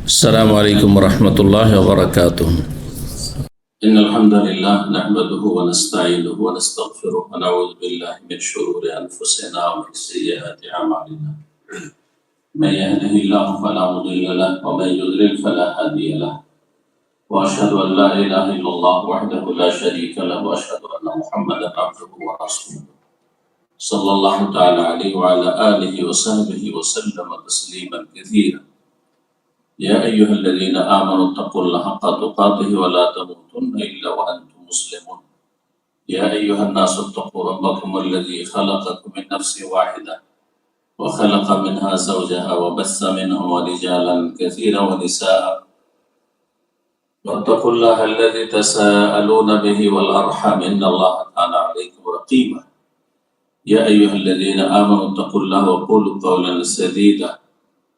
السلام عليكم ورحمة الله وبركاته. إن الحمد لله نحمده ونستعينه ونستغفره ونعوذ بالله من شرور أنفسنا ومن سيئات أعمالنا. من يهده الله فلا مضل له ومن يضلل فلا هادي له. وأشهد أن لا إله إلا الله وحده لا شريك له وأشهد أن محمدا عبده ورسوله. صلى الله تعالى عليه وعلى آله وصحبه وسلم تسليما كثيرا. يا أيها الذين آمنوا اتقوا الله حق تقاته ولا تموتن إلا وأنتم مسلمون. يا أيها الناس اتقوا ربكم الذي خلقكم من نفس واحدة وخلق منها زوجها وبث منهما رجالا كثيرا ونساء واتقوا الله الذي تساءلون به والأرحام إن الله كان عليكم رقيبا. يا أيها الذين آمنوا اتقوا الله وقولوا قولا سديدا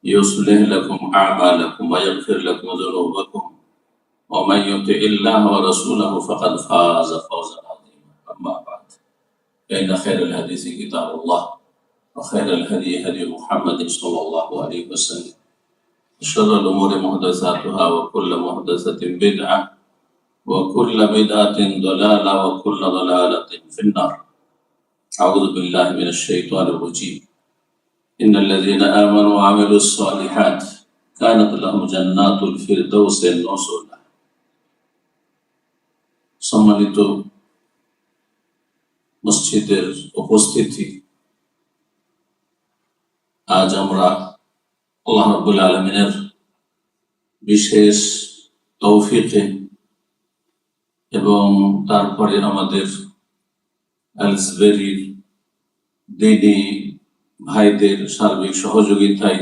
يصلح لكم أعمالكم ويغفر لكم ذنوبكم ومن يطع الله ورسوله فقد فاز فوزا عظيما. أما بعد فإن خير الحديث كتاب الله وخير الهدي هدي محمد صلى الله عليه وسلم وشر الأمور محدثاتها وكل محدثة بدعة وكل بدعة ضلالة وكل ضلالة في النار. أعوذ بالله من الشيطان الرجيم. إن الذين آمنوا وعملوا الصالحات كانت لهم جنات الفردوس نزلا. সম্মানিত মসজিদের উপস্থিতি, আজ আমরা আল্লাহ রাব্বুল আলামিনের বিশেষ তৌফিকে এবং তারপরে আমাদের এলসবেরির দিদি ভাইদের সার্বিক সহযোগিতায়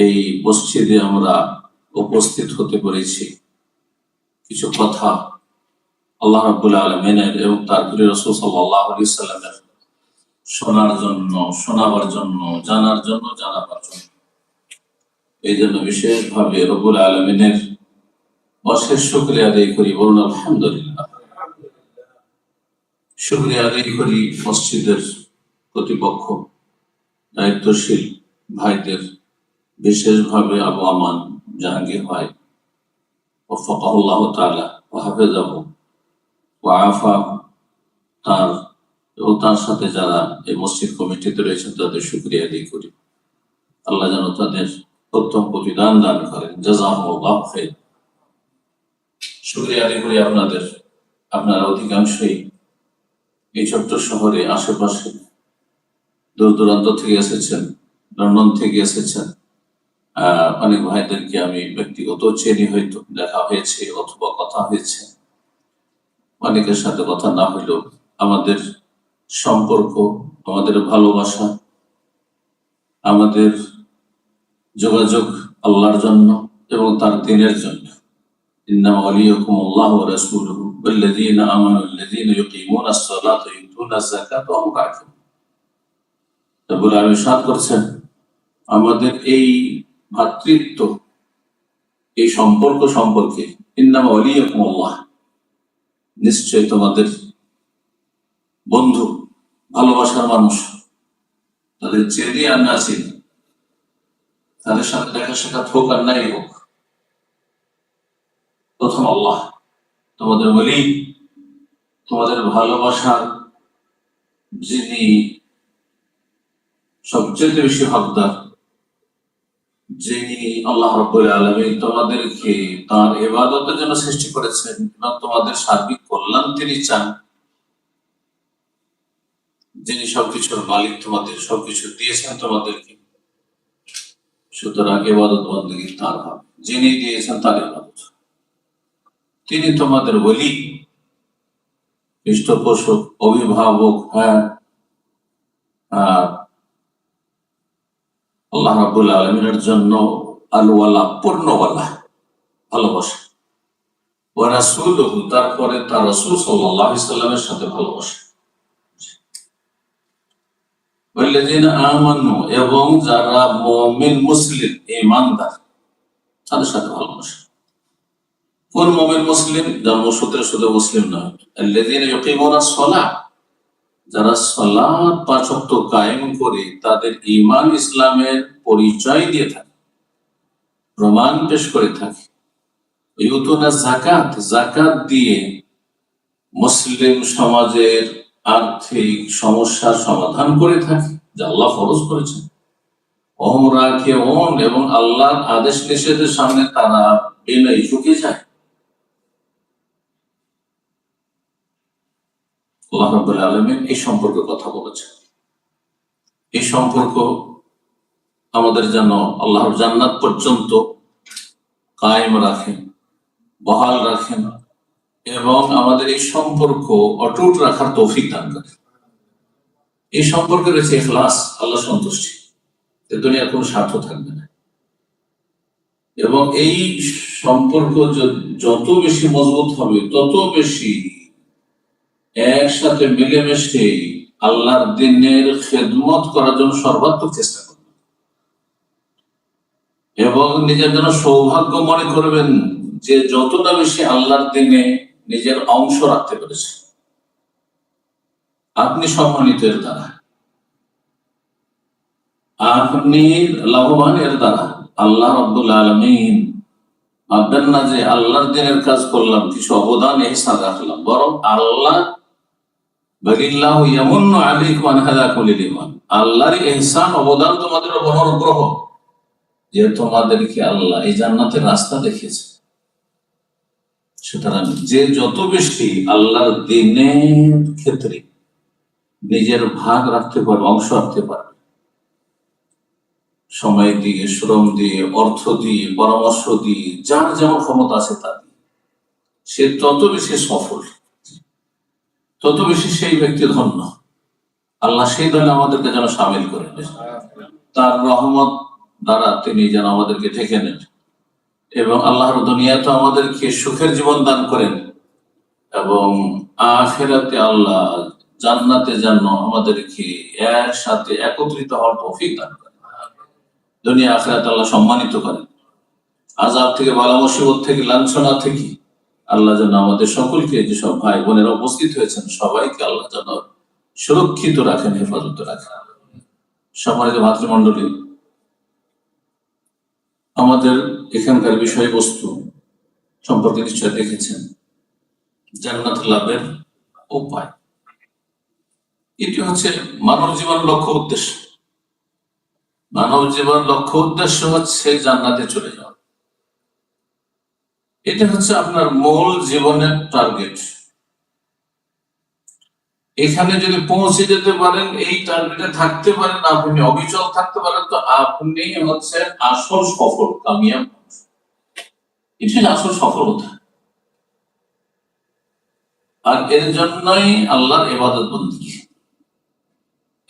এই মসজিদে আমরা উপস্থিত হতে পেরেছি। কিছু কথা আল্লাহ রাব্বুল আলামিনের এবং তার প্রিয় রাসূল সাল্লাল্লাহু আলাইহি সাল্লামের শোনার জন্য, শোনাবার জন্য, জানার জন্য, জানাবার জন্য। এই জন্য বিশেষভাবে রব্বুল আলামিনের অশেষ শুকরিয়া আদায় করি, বলুন আলহামদুলিল্লাহ। শুকরিয়া আদায় করি মসজিদের কর্তৃপক্ষ, দায়িত্বশীল ভাইদের, বিশেষভাবে আবু আমান জাহাঙ্গীর ভাই ওয়াফাকাহুল্লাহ তাআলা ওয়া হাফিজাহু ওয়া আফাহু, তার এবং তার সাথে যারা এই মসজিদ কমিটিতে রয়েছেন তাদের শুকরিয়া আদায় করি। আল্লাহ যেন তাদের উত্তম প্রতিদান দান করেন। জাযাকুমুল্লাহু খাইর। শুকরিয়া আদায় করি আপনাদের। আপনারা অধিকাংশই এই ছোট্ট শহরে আশেপাশে দূর দূরান্ত থেকে এসেছেন, লন্ডন থেকে এসেছেন। অনেক ভাইদেরকে আমি ব্যক্তিগত চিনি, হয়তো দেখা হয়েছে অথবা কথা হয়েছে। অনেকের সাথে কথা না হইলেও আমাদের সম্পর্ক, আমাদের ভালোবাসা, আমাদের যোগাযোগ আল্লাহর জন্য এবং তার দ্বীনের জন্য। ইন্নামা ওয়ালিয়্যুকুমুল্লাহু ওয়া রাসূলুহু ওয়াল্লাযীনা আমানু আল্লাযীনা ইউকিমুনাস সালাতা ওয়া ইউতুনাজ যাকাতা ওয়া হুম রাকিউন। রব্বুল আলামিন ইরশাদ করছেন, আমাদের এই ভাতৃত্ব, এই সম্পর্ক সম্পর্কে ইন্নামা ওয়ালিয়্যুকুমুল্লাহ, নিশ্চয় তোমাদের বন্ধু, ভালোবাসার মানুষ, তাদের চিনি আর না চিনি, তাদের সাথে দেখা সাক্ষাৎ হোক আর নাই হোক, প্রথম আল্লাহ তোমাদের ওলি, তোমাদের ভালোবাসার যিনি সবচেয়ে বেশি হকদার, যিনি আল্লাহ রাব্বুল আলামিন তোমাদেরকে তার ইবাদতের জন্য সৃষ্টি করেছেন এবং তোমাদের সার্বিক কল্যাণ তিনি চান, যিনি সবকিছুর মালিক, তোমাদের সবকিছু দিয়েছেন তোমাদেরকে, সুতরাং ইবাদত বন্দেগী তার হবে। যিনি দিয়েছেন তার ইবাদত, তিনি তোমাদের ওলি, পৃষ্ঠপোষক, অভিভাবক। হ্যাঁ, আল্লাহ রাব্বুল আলামিনের জন্য আল-ওয়ালা, পূর্ণওয়ালা ভালোবাসা। ওয়া রাসূলুহু, তারপরে তার রাসূল সাল্লাল্লাহু আলাইহি সাল্লামের সাথে ভালোবাসা। ওয়াল্লাযীনা আমানু, এবং যারা মুমিন, মুসলিম, ঈমানদার, তাদের সাথে ভালোবাসা। কোন মুমিন মুসলিম? যারা শুধু মুসলিম নয়। আল্লাযীনা ইউকিমুনাস সালাহ, যারা সালাত ৫ ওয়াক্ত কায়েম করে তাদের ঈমান ইসলামের পরিচয় দিয়ে থাকে, প্রমাণ পেশ করে থাকে। ইউতুনা যাকাত, যাকাত দিয়ে মুসলিম সমাজের আর্থিক সমস্যার সমাধান করে থাকে, যা আল্লাহ ফরজ করেছেন। ওহম রাকিউন, এবং আল্লাহর আদেশ নিষেধের সামনে তারা বিনয়ী ঝুঁকে যায়। আল্লাহ রাব্বুল আলামিন এই সম্পর্কে কথা বলেছেন। এই সম্পর্ক আমাদের যেন আল্লাহর জান্নাত পর্যন্ত কায়েম রাখেন, বহাল রাখেন, এবং আমাদের এই সম্পর্ক অটুট রাখার তৌফিক দান করেন। এই সম্পর্কে রয়েছে ইখলাস, আল্লাহ সন্তুষ্টি, দুনিয়ার কোনো স্বার্থ থাকবে না। এবং এই সম্পর্ক যত বেশি মজবুত হবে, তত বেশি একসাথে মিলেমিশে আল্লাহর দ্বীনের খেদমত করার জন্য সর্বাত্মক চেষ্টা করবেন, এবং নিজের জন্য সৌভাগ্য মনে করবেন যে যতটা বেশি আল্লাহর দ্বীনে নিজের অংশ রাখতে পেরেছে। আপনি সম্মানিত এর দ্বারা, আপনি লাভবান এর দ্বারা। আল্লাহ রাব্বুল আলামিন ভাববেন না যে আল্লাহর দ্বীনের কাজ করলাম, কিছু অবদান ইহসান রাখলাম, বরং আল্লাহ বালিল্লাহু ইয়ামুন্নু আলাইকুম আন হাদাকুম লিল ঈমান, আল্লাহর ইহসান, অবদান তোমাদের উপর অনুগ্রহ, যে তোমাদেরকে আল্লাহ এই জান্নাতের রাস্তা দেখিয়েছে। সুতরাং যে যত বেশি আল্লাহর দ্বীনের ক্ষেত্রে নিজের ভাগ রাখতে পারবে, অংশ রাখতে পারবে, সময় দিয়ে, শ্রম দিয়ে, অর্থ দিয়ে, পরামর্শ দিয়ে, যার যেমন ক্ষমতা আছে তা দিয়ে, সে তত বেশি সফল, তত বেশি সেই ব্যক্তি ধন্য। আল্লাহ সেই দলে আমাদেরকে যেন সামিল করে নেন, তার রহমত দ্বারা তিনি যেন আমাদেরকে ঢেকে নেন, এবং আল্লাহর দুনিয়াতে আমাদেরকে সুখের জীবন দান করেন, এবং আখিরাতে আল্লাহ জান্নাতে যেন আমাদেরকে একসাথে একত্রিত হওয়ার তৌফিক দান করেন। দুনিয়া আখিরাতে আল্লাহ সম্মানিত করেন, আযাব থেকে, বালা মুসিবত থেকে, লাঞ্ছনা থেকে আল্লাহ যেন আমাদের সকলকে, যেসব ভাই বোনেরা উপস্থিত হয়েছেন সবাইকে আল্লাহ যেন সুরক্ষিত রাখেন, হেফাজত রাখেন। সম্মানিত ভাতৃমণ্ডলী, আমাদের এখানকার বিষয়বস্তু সম্পর্কে নিশ্চয় দেখেছেন, জান্নাত লাভের উপায়। এটি হচ্ছে মানব জীবন লক্ষ্য উদ্দেশ্য। মানব জীবন লক্ষ্য উদ্দেশ্য হচ্ছে জান্নাতে চলে যাওয়া। এটা হচ্ছে আপনার মূল জীবনের টার্গেট। এখানে যদি পৌঁছে যেতে পারেন, এই টার্গেটে থাকতে পারেন, আপনি অবিচল থাকতে পারেন, তো আপনি হচ্ছে আসল সফল, কামিয়াব। এটি আসল সফলতা। আর এর জন্যই আল্লাহর ইবাদত বন্দেগী,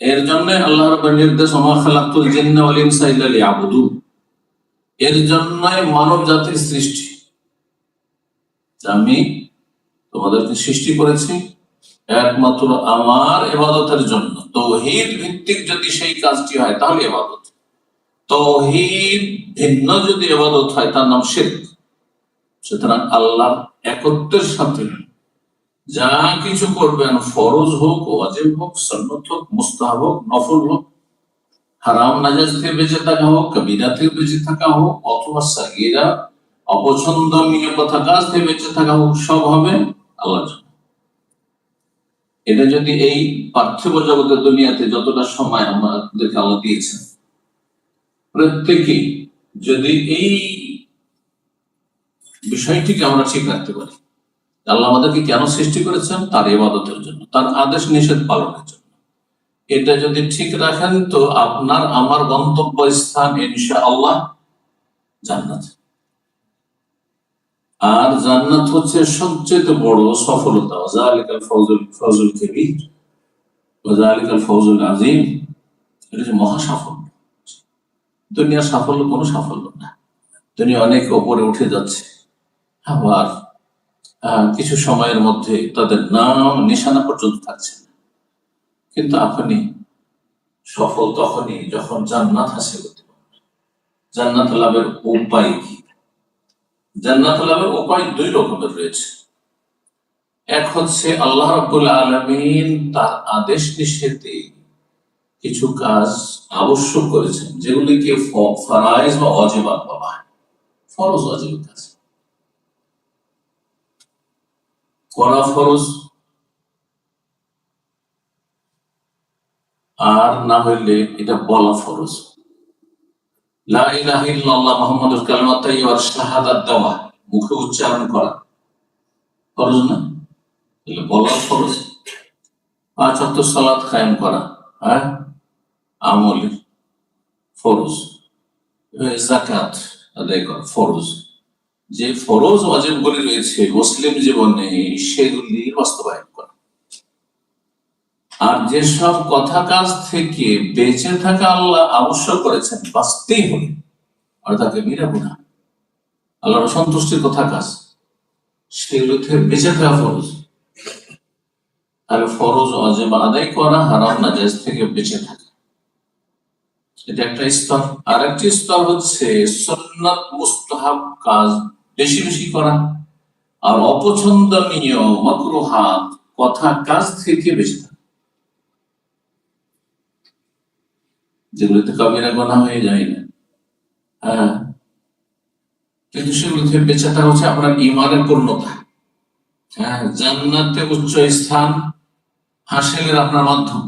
এর জন্য আল্লাহ রাব্বুল নির্দেশ, ওমা খালাকতুল জিন্না ওয়াল ইনসা ইল্লা লিয়াবুদুন, এর জন্যই মানব জাতির সৃষ্টি। আমি তোমাদেরকে সৃষ্টি করেছি একমাত্র আমার ইবাদতের জন্য। তাওহীদ ভিত্তিক যদি সেই কাজটি হয় তাহলে ইবাদত, তাওহীদ ভিন্ন যদি ইবাদত হয় তার নাম শিরক। সুতরাং আল্লাহর একত্বের সাথে যা কিছু করবেন, ফরজ হোক, ওয়াজিব হোক, সুন্নাত হোক, মুস্তাহাব হোক, নফল হোক, হারাম নাজায়েজ থেকে বেঁচে থাকা হোক, কবিরা থেকে বেঁচে থাকা হোক, অথবা সাগীরা অপছন্দনীয় কথা কাজ থেকে বেঁচে থাকা হোক, সব হবে আল্লাহর জন্য। এটা যদি এই পার্থিব জগতের দুনিয়াতে যতটা সময় আমাদেরকে আল্লাহ দিয়েছেন, প্রত্যেকেই যদি এই বিষয়টিকে আমরা ঠিক রাখতে পারি, আল্লাহ আমাদেরকে কেন সৃষ্টি করেছেন, তার ইবাদতের জন্য, তার আদেশ নিষেধ পালনের জন্য, এটা যদি ঠিক রাখেন তো আপনার আমার গন্তব্য স্থান ইনশাআল্লাহ জান্নাত। আর জান্নাত হচ্ছে সবচেয়ে বড় সফলতা, যালিকাল ফাউজুল কাবীর ওয়া যালিকাল ফাউজুল আযীম। এটা যে মহা সাফল্য। দুনিয়ার সাফল্য কোনো সাফল্য না। দুনিয়া অনেক উপরে উঠে যাচ্ছে, আবার কিছু সময়ের মধ্যে তাদের নাম নিশানা পর্যন্ত থাকছে না। কিন্তু আপনি সফল তখনই যখন জান্নাত হাসিল করতে পারবেন। জান্নাত লাভের উপায় কি? জান্নাত লাভের উপায় দুই রকমের রয়েছে। এক হচ্ছে আল্লাহ রাব্বুল আলামিন তার আদেশ নিষেধে কিছু কাজ আবশ্যক করেছেন, যেগুলিকে ফরাইজ বা ওয়াজিবাত বলা হয়। ফরজ ওয়াজিবের কাজ করা ফরজ, আর না হইলে এটা বলা ফরজ। লা ইলাহা ইল্লাল্লাহ মুহাম্মাদুর কালিমাত তাইয়্যিবা শাহাদাত দেওয়া, মুখে উচ্চারণ করা ফরজ না? তাহলে বলা ফরজ। 5 ওয়াক্ত সালাত কায়েম করা, হ্যাঁ, আমলে ফরজ। যাকাত আদায় করা ফরজ। যে ফরজ ওয়াজিবগুলি রয়েছে মুসলিম জীবনে, সেগুলি বাস্তবায়ন করা। আর যেসব কথা কাজ থেকে বেঁচে থাকা আল্লাহ আবশ্যক করেছেন, বাঁচতেই হবে, আর তাকে বিনা গুনাহ আল্লাহর সন্তুষ্টির কথা কাজ, সেগুলো থেকে বেঁচে থাকা ফরজ। তাহলে ফরজ ওয়াজিব আদায় করা, হারাম নাজায়েজ থেকে বেঁচে থাকা, এটা একটা স্তর। আর একটি স্তর হচ্ছে সুন্নাত মুস্তাহাব কাজ বেশি বেশি করা, আর অপছন্দনীয় মাকরুহাত কথা কাজ থেকে বেঁচে থাকা, যেগুলোতে কাবিরা গুনাহ হয়ে যায় না, হ্যাঁ, কিন্তু সেগুলো থেকে বেঁচে থাকা হচ্ছে আপনার ঈমানের পূর্ণতা, হ্যাঁ, জান্নাতে উচ্চ স্থান হাসিলের আপনার মাধ্যম।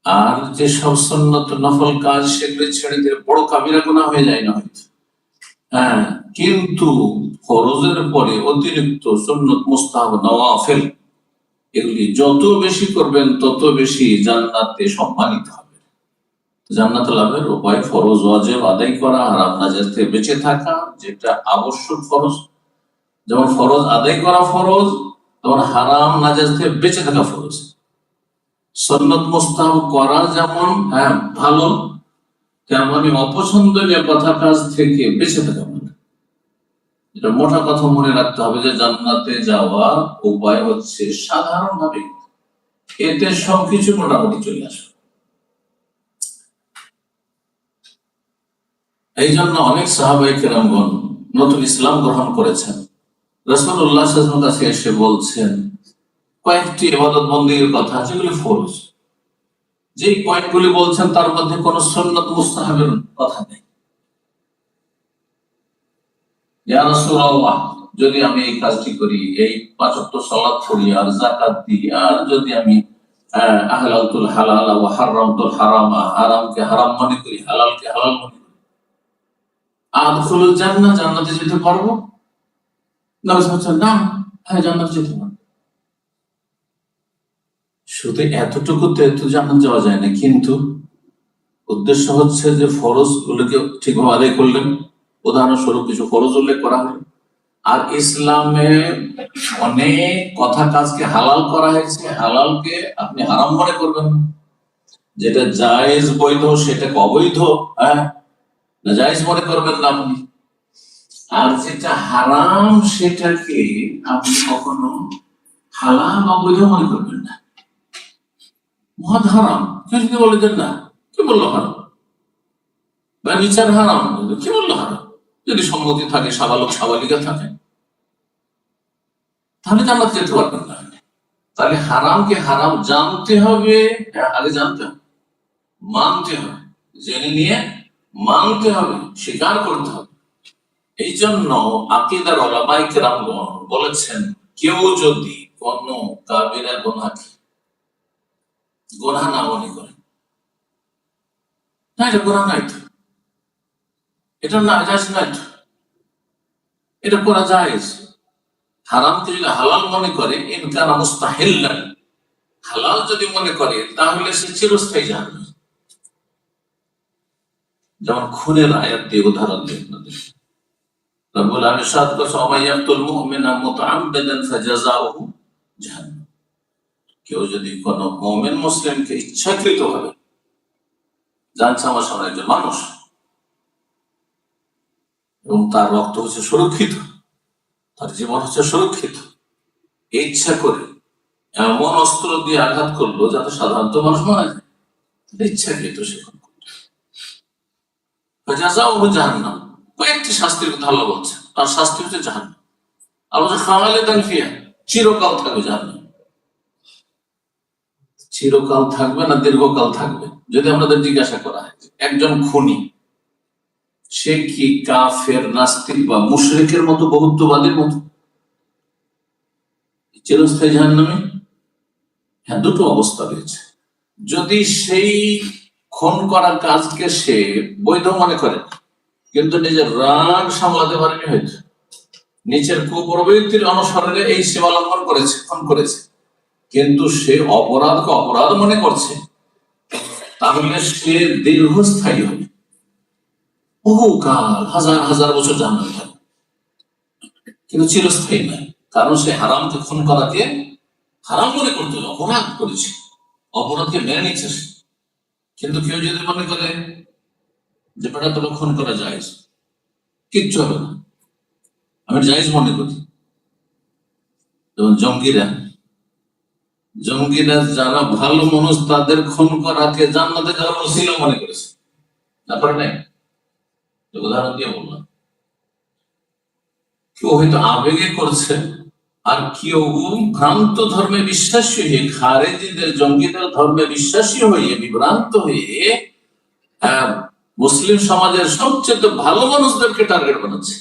আর যে সব সুন্নত নফল কাজ, সেগুলো ছেড়ে দিলে বড় কাবিরা গুনাহ হয়ে যায় না হয়তো, হ্যাঁ, কিন্তু ফরজের পরে অতিরিক্ত সুন্নত মুস্তাহাব নওয়াফিল এগুলি যত বেশি করবেন তত বেশি জান্নাতে সম্মানিত হবে। জান্নাত লাভের উপায় ফরজ ওয়াজিব আদায় করা, হারাম নাজায়েজ থেকে বেঁচে থাকা, যেটা আবশ্যক ফরজ, যেমন ফরজ আদায় করা ফরজ, তেমন হারাম নাজায়েজ থেকে বেঁচে থাকা ফরজ। সুন্নত মুস্তাহাব করা যেমন ভালো, তেমনি অপছন্দনীয় কথা কাজ থেকে বেঁচে থাকা ভালো। এটা মোটা কথা মনে রাখতে হবে যে জান্নাতে যাওয়ার উপায় হচ্ছে সাধারণ ভাবে এতে সবকিছু মোটামুটি চলে আসবে। এই জন্য অনেক সাহাবায়ে কেরামগণ নতুন ইসলাম গ্রহণ করেছেন, রাসূলুল্লাহ সাল্লাল্লাহু আলাইহি ওয়াসাল্লামের কাছে এসে বলছেন কয়েকটি ইবাদত বন্দেগীর কথা, যেগুলি ফরজ। যে পয়েন্টগুলি বলছেন তার মধ্যে কোনো সুন্নাত মুস্তাহাবের কথা নেই। ইয়া রাসূলুল্লাহ, যদি আমি এই কাজটি করি, এই 5 ওয়াক্ত সালাত পড়ি আর যাকাত দিই, আর যদি আমি আহলালতুল হালাল ওয়া হারামতুল হারামা, হারামকে হারাম মনে করি, হালালকে হালাল মনে করি, আদখুলুল জান্নাহ, জান্নাতে যেতে পারবো? নবী বলছেন না, হ্যাঁ, জান্নাতে যেতে পারবো। শুধু এতটুকুতে তো জান্নাত যাওয়া যায় না, কিন্তু উদ্দেশ্য হচ্ছে যে ফরজ গুলোকে ঠিকভাবে আদায় করলেন, উদাহরণস্বরূপ কিছু ফরজ উল্লেখ করা হলো। আর ইসলামে অনেক কথা কাজকে হালাল করা হয়েছে, হালালকে আপনি হারাম মনে করবেন না। যেটা জায়েজ বৈধ সেটাকে অবৈধ, হ্যাঁ, না জায়েজ মনে করবেন না আপনি। আর যেটা হারাম সেটাকে আপনি কখনো হালাল অবৈধ মনে করবেন না। মদ হারাম, কেউ যদি বলে দেন না, কি বললো হারাম, বা বিচার হারাম, কি বললো হারাম, যদি সম্মতি থাকে, সাবালক সাবালিকা থাকে, তাহলে জান্নাত যেতে পারবেন না। তাহলে হারামকে হারাম জানতে হবে, আগে জানতে হবে, মানতে হবে, জেনে নিয়ে মানতে হবে, স্বীকার করতে হবে। এই জন্য আকীদার উলামায়ে কেরামগণ বলেছেন, কেউ যদি কোন কাবিরা গুনাহকে গুনাহ না মনে করে, না এটা গুনাহ নাই তো, এটা না জায়েজ নাই তো, এটা করা জায়েজ। হারামকে যদি হালাল মনে করে, ইনকানা মুস্তাহিল্লান, হালাল যদি মনে করে, তাহলে সে চিরস্থায়ী জাহান্নামী। যেমন খুনের আয়াত দিয়ে উদাহরণ দিয়ে রব্বুল আলামিন ইরশাদ করেছেন, ওয়া ইয়াকতুল মুমিনা মুতাআম্মিদান ফাজাযাউহু জাহান্নাম। কেউ যদি কোনো মুমিন মুসলিমকে ইচ্ছাকৃতভাবে, জানছে আমার সামনে একজন মানুষ এবং তার রক্ত হচ্ছে সুরক্ষিত, তার জীবন হচ্ছে সুরক্ষিত, ইচ্ছা করে এমন অস্ত্র দিয়ে আঘাত করলো যাতে সাধারণত মানুষ মারা যায়, ইচ্ছাকৃত সে জাহান্নাম। কয়েকটি শাস্তির কথা আল্লাহ বলছেন, তার শাস্তি হচ্ছে জাহান্নাম। আল্লাহ খালিদান ফিহা, চিরকাল থাকবে জাহান্নাম। চিরকাল থাকবে না দীর্ঘকাল থাকবে? যদি আপনাদের জিজ্ঞাসা করা হয় একজন খুনি সে কি কাফের, নাস্তিক বা মুশরিকের মতো, বহুত্ববাদীর মতো চিরস্থায়ী জাহান্নামে? হ্যাঁ, দুটো অবস্থা রয়েছে। যদি সেই খুন করার কাজকে সে বৈধ মনে করে, কিন্তু নিজের রাগ সামলাতে পারেনি, হয়তো নিচের কুপ্রবৃত্তির অনুসরণে এই সীমা লঙ্ঘন করেছে, খুন করেছে, কিন্তু সে অপরাধকে অপরাধ মনে করছে, তাহলে সে দীর্ঘস্থায়ী হবে, বহুকাল, হাজার হাজার বছর জাহান্নামে থাকবে, কিন্তু চিরস্থায়ী নয়। কারণ সে হারামকে, খুন করাকে হারাম মনে করতে, অপরাধ করেছে, অপরাধকে মেনে নিচ্ছে সে। কিন্তু কেউ যদি মনে করে যে বেটা তোকে খুন করা যায়, কিচ্ছু হবে না, আমি জায়েজ মনে করি। যেমন জঙ্গিরা যারা ভালো মানুষ, তাদের খুন করাকে জান্নাতে যাওয়ার ওসিলা মনে করেছে, তারপরে নাই, উদাহরণ দিয়ে বললাম। কেউ হয়তো আবেগে করছে, আর কেউ ভ্রান্ত ধর্মে বিশ্বাসী হয়ে, খারেজিদের, জঙ্গিদের ধর্মে বিশ্বাসী হয়ে, বিভ্রান্ত হয়ে মুসলিম সমাজের সবচেয়ে ভালো মানুষদেরকে টার্গেট বানাচ্ছে,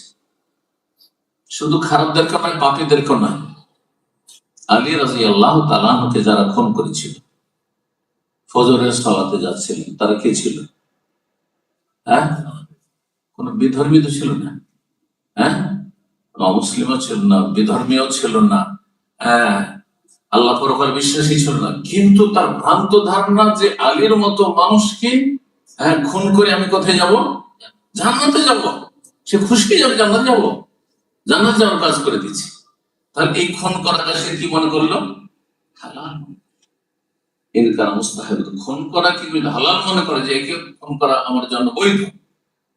শুধু খারাপদেরকে নয়, পাপীদেরকে নয়। আলী রাদিয়াল্লাহু তাআলা আনহুকে যারা খুন করেছিল, ফজরের সালাতে যাচ্ছিলেন, তারা কে ছিল? হ্যাঁ, কোন বিধর্মী তো ছিল না, হ্যাঁ, অমুসলিমও ছিল না, বিধর্মীও ছিল না, হ্যাঁ, আল্লাহ পরকাল বিশ্বাসী ছিল না, কিন্তু তার ভ্রান্ত ধারণা যে আলীর মতো মানুষকে খুন করে আমি কোথায় যাব? জান্নাতে যাব। সে খুশি যাবে, জান্নাতে যাব, জান্নাতে যাওয়ার কাজ করে দিচ্ছি। তাহলে এই খুন করাটা সে কি মনে করলো? হালাল। এর কারণ মুস্তাহাব। খুন করা কি হালাল মনে করে, যে একে খুন করা আমার জন্য বৈধ,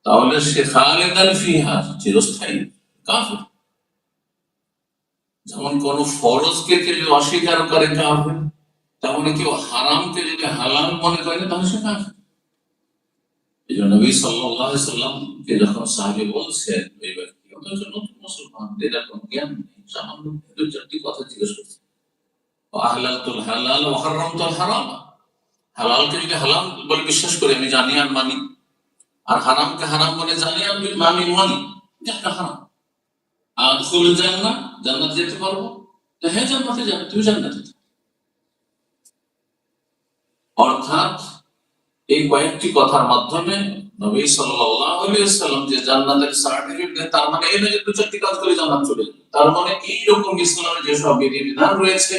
তাহলে সে খালিদান ফিহা, চিরস্থায়ী কাফের। যেমন কোন ফরজকে যদি অস্বীকার করে কাফের, তেমন কেউ হারামকে যদি হালাল মনে করে, তাহলে সে কাফের। এই জন্য নবী সাল্লাল্লাহু আলাইহি সাল্লামকে যখন সাহাবী বলছেন, এই ব্যক্তি অথচ নতুন মুসলমান, এরকম জ্ঞান নেই, সামান্য দু চারটি কথা জিজ্ঞেস করছে, আহলালতুল হালাল ওয়া হারামতুল হারাম, হালালকে যদি হালাল বলে বিশ্বাস করি, আমি জানি আর মানি, আর হারামকে হারাম বলে জানি আর আমি মানি, এটা হারাম। আদখুলুল জান্নাহ, জান্নাতে যেতে পারবো? হ্যাঁ, জান্নাতে যাবে, তুমি জান্নাতে যাবে। অর্থাৎ এই কয়েকটি কথার মাধ্যমে নবী সাল্লাল্লাহু আলাইহি ওয়াসাল্লাম যে জান্নাতের সার্টিফিকেট দেন, তার মানে এই নয় যে দু চারটি কাজ করে জান্নাত চলে যাবে। তার মানে এইরকম ইসলামের যেসব বিধিবিধান রয়েছে,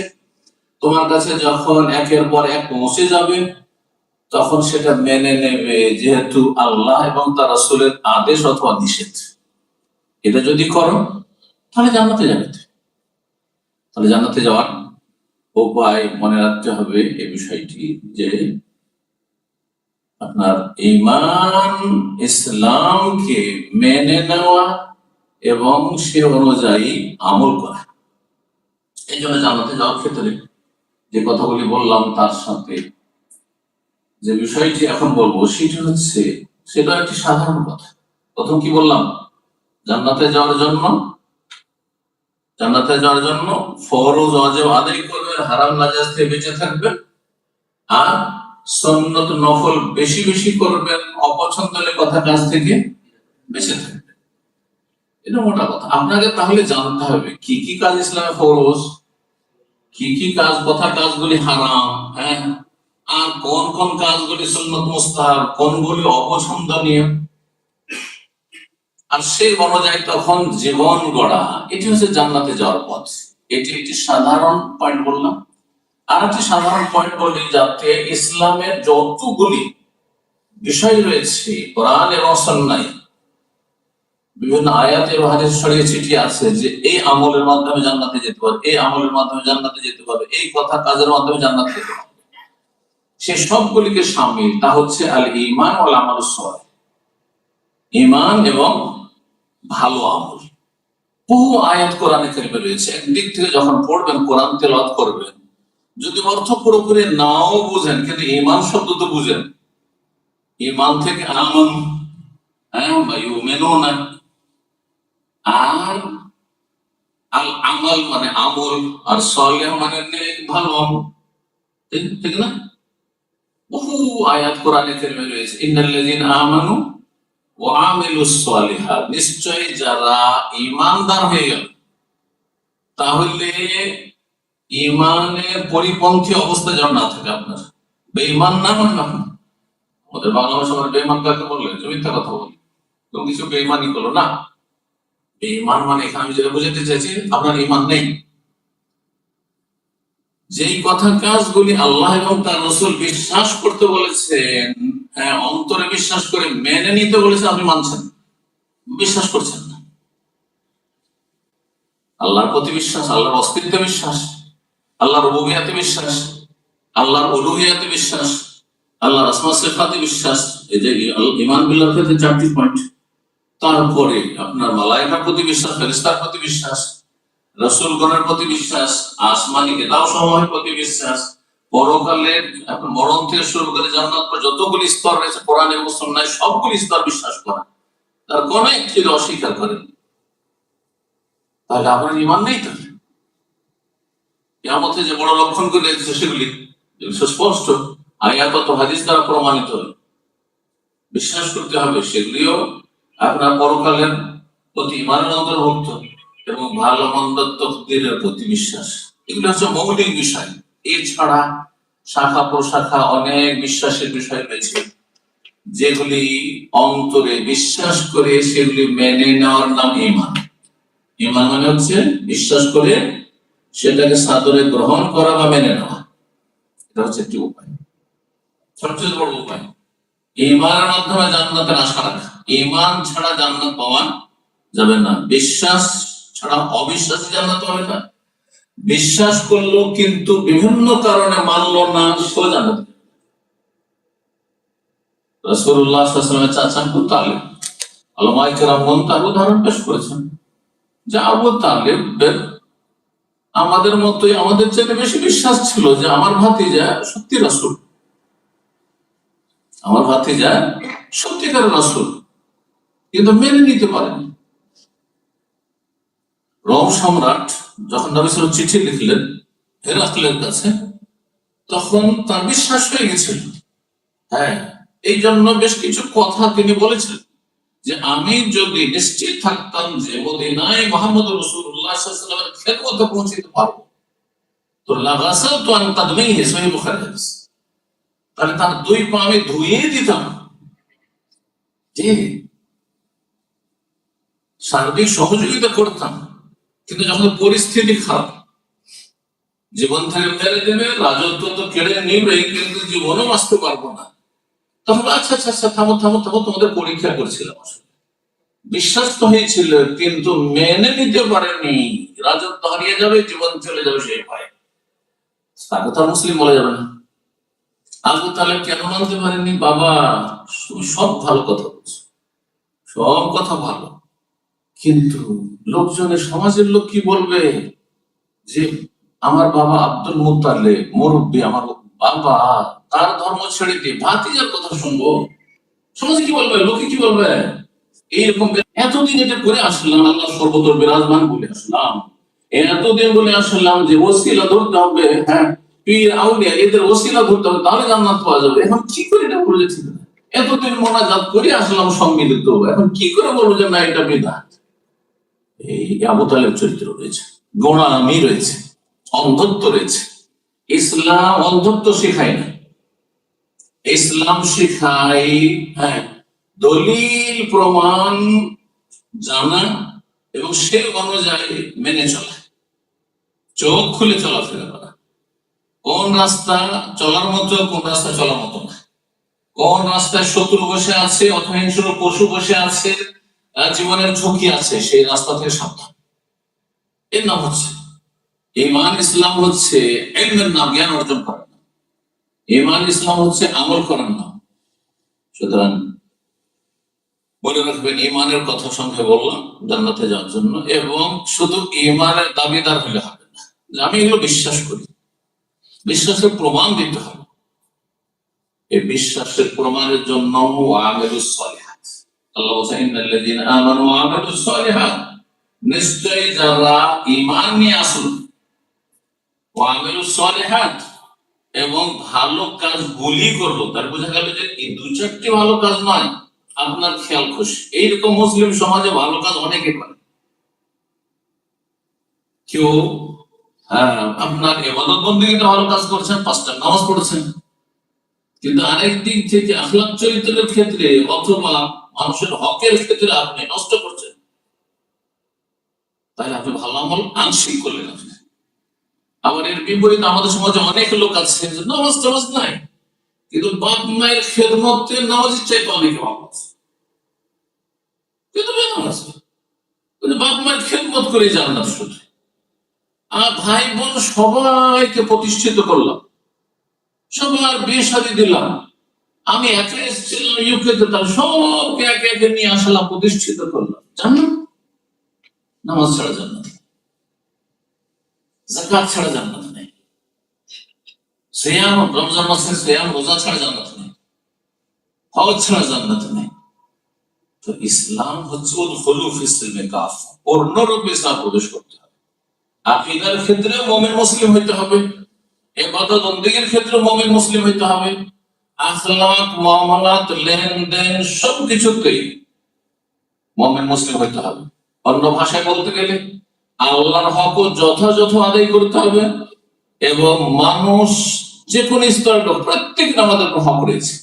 তোমার কাছে যখন একের পর এক পৌঁছে যাবে, তখন সেটা মেনে নেবে, যেহেতু আল্লাহ এবং তার রাসূলের আদেশ অথবা নিষেধ। এটা যদি করো, তাহলে জান্নাতে যাবে। তাহলে জান্নাতে যাওয়ার উপায় মনে রাখতে হবে এই বিষয়টি, যে আপনার ঈমান, ইসলামকে মেনে নেওয়া এবং সে অনুযায়ী আমল করা। এই জন্য জান্নাতে যাওয়ার ক্ষেত্রে যে কথাগুলি বললাম, তার সাথে যে বিষয়টি এখন বলবো সেটি হচ্ছে, সেটা একটি সাধারণ কথা। প্রথম কি বললাম? জান্নাতে যাওয়ার জন্য ফরজ ওয়াজিব আদায় করবে, হারাম নাজায়েজ থেকে বেঁচে থাকবে, আর সুন্নত নফল বেশি বেশি করবেন, অপছন্দনীয় কথা কাজ থেকে বেঁচে থাকবেন। এটা মোটা কথা। আপনাকে তাহলে জানতে হবে কি কি কাজ ইসলামে ফরজ, কি কি কাজ, কথা কাজগুলি হারাম, হ্যাঁ, আর কোন কোন কাজগুলি সুন্নত মুস্তাহাব, কোনগুলি অপছন্দনীয়, আর সেই অনুযায়ী তখন জীবন গড়া। এটি হচ্ছে জান্নাতে যাওয়ার পথ। এটি একটি সাধারণ পয়েন্ট বললাম। আর একটি সাধারণ পয়েন্ট বলি, যাতে ইসলামের যতগুলি বিষয় রয়েছে কোরআন এবং সুন্নাহয়, বিভিন্ন আয়াত এবং হাদিস ছড়িয়ে ছিটিয়ে আছে, যে এই আমলের মাধ্যমে জান্নাতে যেতে পারবে, এই আমলের মাধ্যমে জান্নাতে যেতে পারবে, এই কথা কাজের মাধ্যমে জান্নাতে যেতে পারবে, সে সবগুলিকে শামিল। তা হচ্ছে আল ঈমান ওয়াল আমালুস সালিহ, ঈমান এবং ভালো আমল। বহু আয়াত কোরআনে কারিমে রয়েছে। একদিক থেকে যখন পড়বেন, কোরআন তেলাওয়াত করবেন, যদি অর্থ পুরোপুরি নাও বুঝেন, কিন্তু ঈমান শব্দ তো বুঝেন। ঈমান থেকে আমানু, হ্যাঁ, বা ইউমিনুনা, আর আল আমাল মানে আমল, আর সালিহ মানে নেক, ভালো আমল, ঠিক না? বহু আয়াত কোরআনে কারিমে রয়েছে, ইন্নাল্লাযীনা আমানু ওয়া আমিলুস সালিহাত, নিশ্চয়ই যারা ঈমানদার হয়ে গেল, তাহলে ঈমানের পরিপন্থী অবস্থা যেন না থাকে আপনার, বেঈমান না হয় না। আমাদের বাংলা ভাষা মানে বেঈমান কাকে বললে? যে মিথ্যা কথা বলে, তুমি কিছু বেঈমানি করলো না। বেঈমান মানে এখানে আমি যেটা বুঝাতে চাইছি, আপনার ঈমান নেই। যেই কথা কাজগুলি আল্লাহ এবং তার রাসূল বিশ্বাস করতে বলেছেন, হ্যাঁ, অন্তরে বিশ্বাস করে মেনে নিতে বলেছেন, আপনি মানছেন, বিশ্বাস করছেন না। আল্লাহর প্রতি বিশ্বাস, আল্লাহর অস্তিত্বে বিশ্বাস, আল্লাহর রুবুবিয়াতে বিশ্বাস, আল্লাহর উলুহিয়াতে বিশ্বাস, আল্লাহর আসমা সিফাতে বিশ্বাস, এই যে ঈমান বিল্লাহর ক্ষেত্রে 4টি পয়েন্ট। তারপরে আপনার মালায়েকার প্রতি বিশ্বাস, ফেরেশতার প্রতি বিশ্বাস, রাসূলগণের প্রতি বিশ্বাস, আসমানি কিতাব সমূহের প্রতি বিশ্বাস, পরকালের মরণ থেকে শুরু করে জান্নাত পর্যন্ত যতগুলি স্তর রয়েছে কোরআন এবং সুন্নাহয় সবগুলি স্তর বিশ্বাস করা, তার কোন একটি অস্বীকার করেন, তাহলে আপনার ঈমান নেই। তাহলে কিয়ামতে যে বড় লক্ষণগুলি রয়েছে সেগুলি সুস্পষ্ট আয়াত ও হাদিস দ্বারা প্রমাণিত, বিশ্বাস করতে হবে। সেগুলিও আপনার পরকালের প্রতি ঈমানের অন্তর্ভুক্ত এবং ভালো মন্দ তাকদীরের প্রতি বিশ্বাস। এগুলো হচ্ছে মৌলিক বিষয়। এছাড়া শাখা প্রশাখা অনেক বিশ্বাসের বিষয় রয়েছে, যেগুলি অন্তরে বিশ্বাস করে সেগুলি মেনে নেওয়ার নাম ঈমান। ঈমান মানে হচ্ছে বিশ্বাস করে সেটাকে সাদরে গ্রহণ করা বা মেনে নেওয়া। এটা হচ্ছে একটি উপায়, সবচেয়ে বড় উপায়। ঈমানের মাধ্যমে জান্নাতের আশা রাখা। ঈমান ছাড়া জান্নাত পাওয়া যাবে না, বিশ্বাস ছাড়া অবিশ্বাসী জান্নাত হবে না। বিশ্বাস করলো কিন্তু বিভিন্ন কারণে মানলো না, সেও জান্নাত। রাসূলুল্লাহ সাল্লাল্লাহু আলাইহি ওয়াসাল্লামের চাচা আবু তালেব, উলামায়ে কেরামগণ তার উদাহরণ পেশ করেছেন যে আবু তালেবের আমাদের মতোই, আমাদের চেয়ে বেশি বিশ্বাস ছিল যে আমার ভাতিজা সত্যি রাসূল, আমার ভাতিজা সত্যিকার রাসূল, কিন্তু মেনে নিতে পারেনি। রোম সম্রাট যখন নবী সাল্লাল্লাহু আলাইহি ওয়াসাল্লাম চিঠি লিখলেন হেরাক্লের কাছে, তখন তার বিশ্বাস হয়ে গেছিল। হ্যাঁ, এই জন্য বেশ কিছু কথা তিনি বলেছিলেন যে আমি যদি নিশ্চিত থাকতাম যে মদিনায় মুহাম্মদ রাসূলুল্লাহ সাল্লাল্লাহু আলাইহি ওয়াসাল্লামের খেদমতে পৌঁছতে পারবো, তো লাগাসালতু আন কাদমিহি, সহিহ বুখারী হাদিস, তাহলে তার দুই পা আমি ধুয়ে দিতাম। যে সার্বিক সহযোগিতা করতাম, কিন্তু যখন পরিস্থিতি খারাপ, জীবন থেকে মেরে দেবে, রাজত্ব তো কেড়ে নিবে, কিন্তু জীবনও বাঁচতে পারবো না, তখন আচ্ছা আচ্ছা আচ্ছা থামো থামো থামো, তোমাদের পরীক্ষা করছিলাম। বিশ্বাস তো হয়েছিল কিন্তু মেনে নিতে পারেনি, রাজত্ব হারিয়ে যাবে, জীবন চলে যাবে, সেই ভয়। তাকে তো মুসলিম বলা যাবে না। আবু তালেব কেন মানতে পারেনি? বাবা তুমি সব ভালো কথা বলছো, সব কথা ভালো, কিন্তু লোকজনের, সমাজের লোক কি বলবে যে আমার বাবা আব্দুল মুত্তালিব মুরব্বী, আমার বাবা, তার ধর্ম ছেড়ে দিয়ে ভাতিজার কথা শুনবো, সমাজে কি বলবে, লোকে কি বলবে? এইরকম এতদিন এটা করে আসলাম, আল্লাহ সর্বতর বিরাজমান বলে আসলাম, এতদিন বলে আসলাম যে ওসিলা ধরতে হবে, হ্যাঁ, পীর আউলিয়া এদের ওসিলা ধরতে হবে, তাহলে জান্নাত পাওয়া যাবে। এখন কি করে এটা বলে যাচ্ছি? এতদিন মোনাজাত করে আসলাম সম্মিলিত, এখন কি করে বলবো যে না এটা বিদআত? এই আবু তালেব চরিত্র রয়েছে, গোঁড়ামি রয়েছে, অন্ধত্ব রয়েছে। ইসলাম অন্ধত্ব শেখায় না, ইসলাম শেখায়, হ্যাঁ, দলিল প্রমাণ জানা এবং সে অনুযায়ী মেনে চলা, চোখ খুলে চলাফেরা করা। কোন রাস্তা চলার মতো, কোন রাস্তা চলার মতো না, কোন রাস্তায় শত্রু বসে আছে অথবা হিংস্র পশু বসে আছে, জীবনের ঝুঁকি আছে, সেই রাস্তা থেকে সাবধান। এর নাম হচ্ছে ঈমান। ইসলাম হচ্ছে ইলমের নাম, জ্ঞান অর্জন করার নাম। ঈমান ইসলাম হচ্ছে আমল করার নাম। সুতরাং বলে রাখবেন, ঈমানের কথা সঙ্গে বললাম জান্নাতে যাওয়ার জন্য, এবং শুধু ঈমানের দাবিদার হলে হবে না যে আমি এগুলো বিশ্বাস করি, বিশ্বাসের প্রমাণ দিতে হবে। এই বিশ্বাসের প্রমাণের জন্য আমিলুস সালিহাত, আল্লাহ বলেন ইন্নাল্লাযীনা আমানু ওয়া আমিলুস সালিহাত, নিশ্চয়ই যারা ঈমান নিয়ে আসলো, ওয়া আমিলুস সালিহাত, এবং ভালো কাজগুলি করলো। তার বোঝা গেল যে এই 2-4টি ভালো কাজ নয়, আপনার খেয়াল খুশি। এইরকম মুসলিম সমাজে ভালো কাজ অনেকে করে। কেউ আপনার ইবাদত বন্দেগীতে ভালো কাজ করছেন, 5টা নামাজ পড়েছেন, কিন্তু আরেক দিক থেকে আখলাক চরিত্রের ক্ষেত্রে অথবা মানুষের হকের ক্ষেত্রে আপনি নষ্ট করছেন, তাহলে আপনি ভালো আমল আংশিক করলেন। আবার এর বিপরীতে আমাদের সমাজে অনেক লোক আছে যে নামাজ টামাজ নাই, কিন্তু বাপ মায়ের খেদমতে নামাজের চাইতে অনেকে ভালো আছে, কিন্তু বেনামাজ, কিন্তু বাপ মায়ের খেদমত করে জান্নাত শুধু। আর ভাই বোন সবাইকে প্রতিষ্ঠিত করলাম, সবার বিয়ে শাদী দিলাম, আমি একা এসেছিলাম ইউকেতে, তার সবকে একে একে নিয়ে আসলাম, প্রতিষ্ঠিত করলাম, জান্নাত। নামাজ ছাড়া জান্নাত, যাকাত ছাড়া জান্নাত নেই, সিয়াম রমজান মাসে সিয়াম রোজা ছাড়া জান্নাত নেই, হজ ছাড়া জান্নাত নেই। তো ইসলাম হচ্ছে উদখুলু ফিস সিলমি কাফা, পূর্ণরূপে ইসলাম প্রবেশ করতে হবে। আকীদার ক্ষেত্রে মুমিন মুসলিম হইতে হবে, ইবাদত বন্দেগীর ক্ষেত্রে মুমিন মুসলিম হইতে হবে, আখলাক মুআমালাত লেনদেন সবকিছুতেই মুমিন মুসলিম হইতে হবে। অন্য ভাষায় বলতে গেলে আল্লাহর হক যথাযথ আদায় করতে হবে, এবং মানুষ যে কোন স্তরের লোক প্রত্যেকের আমাদের হক রয়েছে।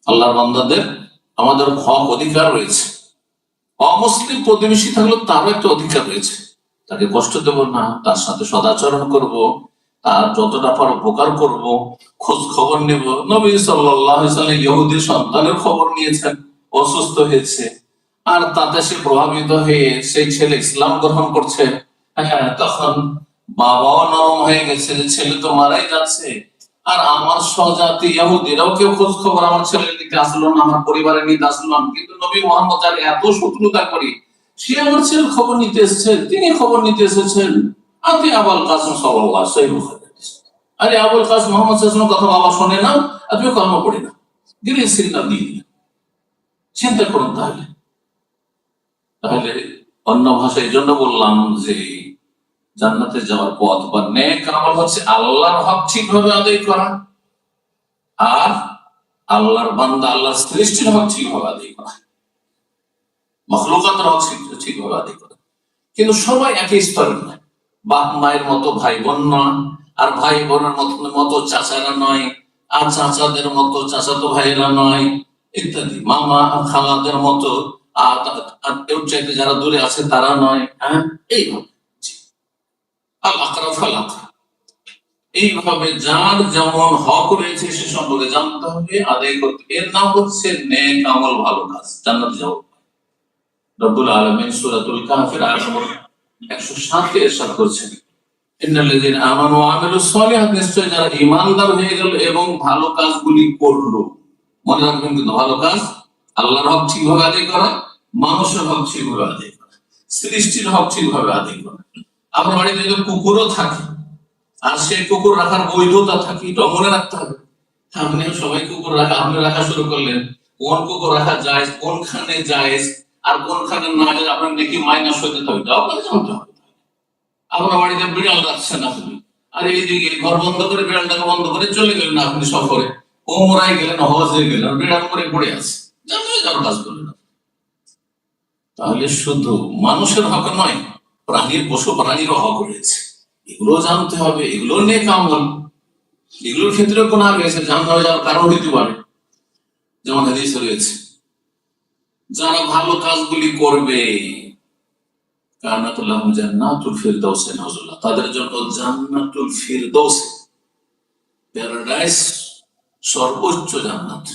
আল্লাহর বান্দাদের আমাদের হক অধিকার রয়েছে। অমুসলিম প্রতিবেশী থাকলেও তারও একটা অধিকার রয়েছে, তাকে কষ্ট দেব না, তার সাথে সদাচরণ করব, তার যতটা পার উপকার করব, খোঁজ খবর নেব। নবী সাল্লাল্লাহু আলাইহি ওয়াসাল্লাম ইহুদির সন্তানের খবর নিয়েছেন, অসুস্থ হয়েছে, আর তাতে সে প্রভাবিত হয়ে সেই ছেলে ইসলাম গ্রহণ করছে। তখন বাবাও নরম হয়ে গেছে যে ছেলে তো মারাই যাচ্ছে, আর আমার স্বজাতি ইহুদিরাও কেউ খোঁজ খবর আমার ছেলের দিকে আসলো না, আমার পরিবারের নিতে আসলো না, কিন্তু নবী মুহাম্মদ যার এত শত্রুতা করি, সে আমার ছেলের খবর নিতে এসেছেন, তিনি খবর নিতে এসেছেন। আতি আবুল কাসিম সাল্লাল্লাহু আলাইহি ওয়াসাল্লাম, আরে আবুল কাসিম মুহাম্মদ সাল্লাল্লাহু আলাইহি ওয়াসাল্লাম কথা বাবা শোনে না, আর তুমি কর্ম পড়ি না, গিয়ে সিগন্যাল দিয়ে দিলেন। চিন্তা করুন, তাহলে তাহলে অন্য ভাষায় এই জন্য বললাম যে জান্নাতে যাওয়ার পথ বা নেক আমল হচ্ছে আল্লাহর হক ঠিকভাবে আদায় করা, আর আল্লাহর বান্দা আল্লাহর সৃষ্টির হক ঠিকভাবে আদায় করা, মাখলুকাতের হক ঠিকভাবে আদায় করা। কিন্তু সবাই একই স্তরের নয়, বাপ মায়ের মতো ভাই বোন নয়, আর ভাই বোনের মতো চাচারা নয়, আর চাচাদের মতো চাচাতো ভাইয়েরা নয়, ইত্যাদি। মামা খালাদের মতো আর কেউ চাইতে যারা দূরে আছে তারা নয়। এইভাবে এইভাবে যার যেমন হক রয়েছে সে সম্পর্কে জানতে হবে, আদায় করতে। এর নাম হচ্ছে নেক আমল, ভালো কাজ, জান্নাতে যাওয়া। রব্বুল আলামিন সূরাতুল কাহফের আয়াত নম্বর 107 এ ইরশাদ করেছেন, ইন্নাল্লাযীনা আমানু ওয়া আমিলুস সলিহাত, নিশ্চয় যারা ঈমানদার হয়ে গেল এবং ভালো কাজগুলি করলো। মনে রাখবেন কিন্তু ভালো কাজ আল্লাহর হক ঠিকভাবে আদায় করা, মানুষের হক ঠিকভাবে আদায় করা, সৃষ্টির হক ঠিকভাবে আদায় করা। আপনার বাড়িতে যদি কুকুরও থাকে আর সেই কুকুর রাখার বৈধতা থাকে, এটা মনে রাখতে হবে। আপনি সবাই কুকুর রাখা, আপনি রাখা শুরু করলেন, কোন কুকুর রাখা যায়, কোনখানে যায় আর কোনখানে না যায়, আপনার নাকি মাইনাস হইতে হবে, এটা আপনাকে জানতে হবে। আপনার বাড়িতে বিড়াল রাখছেন আপনি, আর এইদিকে ঘর বন্ধ করে বিড়ালটাকে বন্ধ করে চলে গেলেন আপনি সফরে, ওমরায় গেলেন, হজে গেলেন, বিড়াল করে পড়ে আছে, জানতে যাওয়ার কাজ করলেন। তাহলে শুধু মানুষের হক নয়, প্রাণীর পশু প্রাণীরও হক রয়েছে, এগুলো জানতে হবে। এগুলো নেক আমল, এগুলোর ক্ষেত্রে গুনাহ রয়েছে, জানতে হবে যাওয়ার কারণ হইতে পারে। যেমন হাদিসে রয়েছে, যারা ভালো কাজগুলি করবে কানাতুল লাহুম জান্নাতুল ফিরদাউস নুজুলা, তাদের জন্য জান্নাতুল ফিরদাউস, প্যারাডাইস, সর্বোচ্চ জান্নাত,